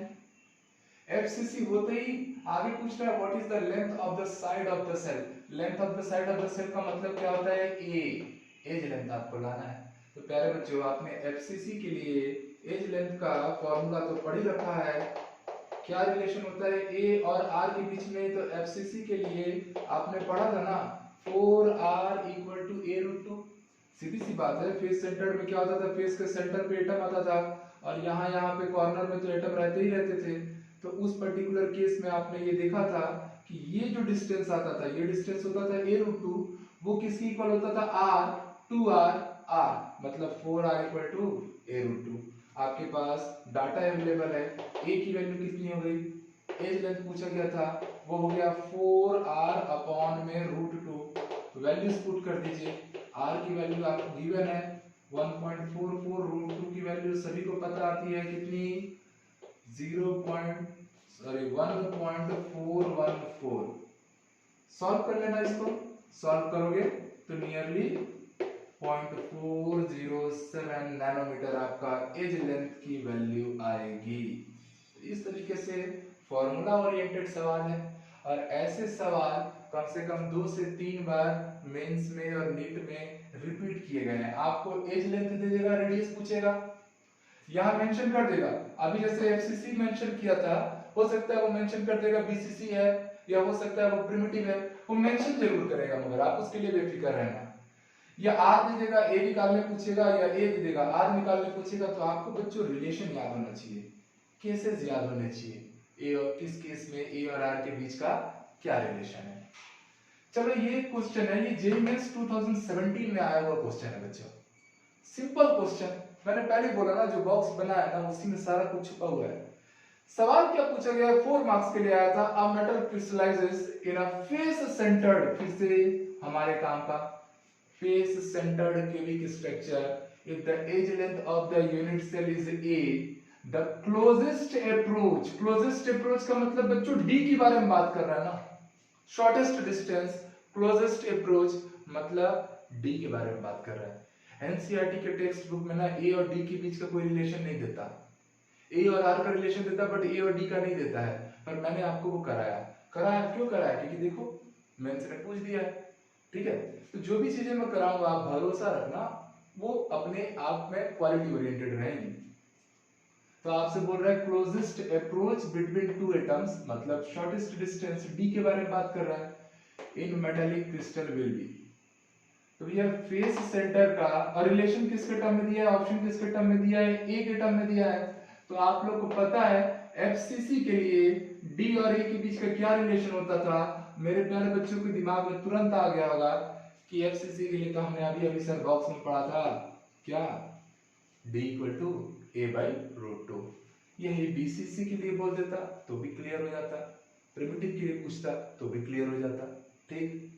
एफसीसी होते ही आगे पूछ रहा है what is the length of the side of the cell. Length of the side of the cell का मतलब क्या होता है ए, एज लेंथ आपको लाना है। तो प्यारे बच्चों आपने एफसीसी के लिए एज लेंथ का फॉर्मूला तो पढ़ ही रखा है, क्या रिलेशन होता है ए और आर के बीच में, तो एफसीसी के लिए आपने पढ़ा था ना 4r इक्वल टू a√2। सीधी सी बात है, फेस सेंटर में क्या होता था, फेस के सेंटर पे एटम आता था और यहाँ पे कॉर्नर में तो एटम रहते ही रहते थे। तो उस पर्टिकुलर केस में आपने ये देखा था कि ये जो डिस्टेंस आता था, ये डिस्टेंस होता था a√2, वो किसकी इक्वल होता था r, 2r r, मतलब 4r इक्वल टू a√2। आपके पास डाटा अवेलेबल है, a की वैल्यू कितनी हो गई, एज लेंथ पूछा गया था, वो हो गया 4r/√2। वैल्यूज पुट कर दीजिए, r की वैल्यू आपको गिवन है 1.44, √2 की वैल्यू सभी को पता आती है कितनी 1.414। सॉल्व कर लेना, इसको सॉल्व करोगे तो नियरली 0.407 नैनोमीटर आपका एज लेंथ की वैल्यू आएगी। इस तरीके से फॉर्मूला ओरिएंटेड सवाल है, और ऐसे सवाल कम से कम 2 से 3 बार मेंस में और नीट में रिपीट किए गए हैं। आपको एज लेंथ दे देगा, रेडियस पूछेगा, यहाँ मेंशन कर देगा। अभी जैसे एफसीसी मेंशन किया था, हो सकता है वो मेंशन कर देगा बीसीसी है, या हो सकता है वो प्रिमिटिव है, वो मेंशन जरूर करेगा, मगर आप उसके लिए बेफिक्र रहना। या आर दे देगा, ए निकालने पूछेगा, या ए दे देगा आर निकालने पूछेगा, तो आपको बच्चों रिलेशन याद होना चाहिए, केसेस याद होने चाहिए, ए और किस केस में ए और आर के बीच का क्या रिलेशन है। चलो ये क्वेश्चन है, ये जेईई मेंस 2017 में आया हुआ क्वेश्चन है बच्चों। सिंपल क्वेश्चन, मैंने पहले बोला ना जो बॉक्स बना है ना उसी में सारा कुछ छुपा हुआ है। सवाल क्या पूछा गया है, 4 मार्क्स के लिए आया था। A metal crystallises in a face centred, फिर से हमारे काम का face centred cubic structure if the edge length of the unit cell is a, the closest approach, closest approach का मतलब बच्चों d के बारे में बात कर रहा है ना, शॉर्टेस्ट डिस्टेंस, क्लोजेस्ट अप्रोच मतलब d के बारे में बात कर रहा है। एनसीईआरटी के टेक्स्ट बुक में ना a और d के बीच का कोई रिलेशन नहीं देता, a और r का रिलेशन देता बट a और d का नहीं देता है, पर मैंने आपको वो कराया। क्यों कराया, क्योंकि देखो मेंस ने पूछ दिया है, ठीक है। तो जो भी चीजें मैं कराऊंगा आप भरोसा रखना वो अपने आप में क्वालिटी ओरिएंटेड रहेंगी। तो आपसे बोल रहा है closest approach between two atoms मतलब शॉर्टेस्ट डिस्टेंस d के बारे में बात कर रहा है इन मेटालिक क्रिस्टल विल बी। तो भैया फेस सेंटर का और रिलेशन किसके टर्म में दिया है, ऑप्शन किसके टर्म में दिया है, ए के टर्म में दिया है। तो आप लोग को पता है एफसीसी के लिए डी और ए के बीच का क्या रिलेशन होता था, मेरे प्यारे बच्चों के दिमाग में तुरंत आ गया होगा कि एफसीसी के लिए तो हमने अभी अभी सर बॉक्स में पढ़ा था क्या, d equal to a by root two. यही बीसीसी के लिए बोल देता तो भी क्लियर हो जाता, प्रिमिटिव के लिए पूछता तो भी क्लियर हो जाता। ठीक,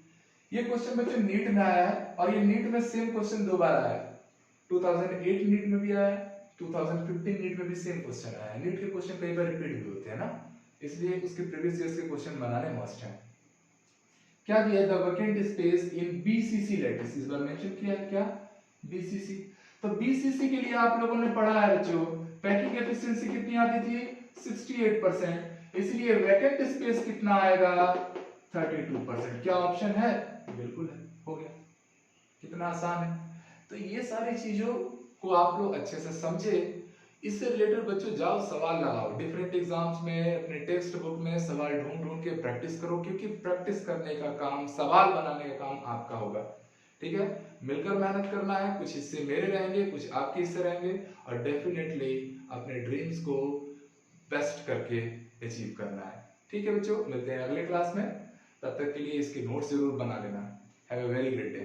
ये क्वेश्चन बच्चों नीट में आया है और ये नीट में सेम क्वेश्चन 2 बार आया है, 2008 नीट में भी आया है, 2015 नीट में भी सेम क्वेश्चन आया है। नीट के क्वेश्चन कई बार रिपीट भी होते हैं ना, इसलिए उसके प्रीवियस ईयर्स के क्वेश्चन बनाने मस्ट है। क्या दिया, the vacant space in BCC lattice, इस बार मेंशन किया है क्या, बीसीसी। तो बीसीसी के लिए आप लोगों ने पढ़ा है बच्चों पैकिंग एफिशिएंसी कितनी आती थी 68%, इसलिए वैकेंट स्पेस कितना आएगा 32%। क्या ऑप्शन है, बिल्कुल है, हो गया, कितना आसान है। तो ये सारी चीजों को आप लोग अच्छे से समझे, इससे रिलेटेड बच्चों जाओ सवाल लगाओ डिफरेंट एग्जाम्स में, अपने टेक्स्ट बुक में सवाल ढूंढ ढूंढ के प्रैक्टिस करो, क्योंकि प्रैक्टिस करने का काम, सवाल बनाने का काम आपका होगा। ठीक है, मिलकर मेहनत करना है, कुछ हिस्से मेरे रहेंगे कुछ आपके हिस्से रहेंगे, और डेफिनेटली अपने ड्रीम्स को बेस्ट करके अचीव करना है। ठीक है बच्चों, मिलते हैं अगले क्लास में, तब तक के लिए इसके नोट्स जरूर बना लेना। Have a very great day.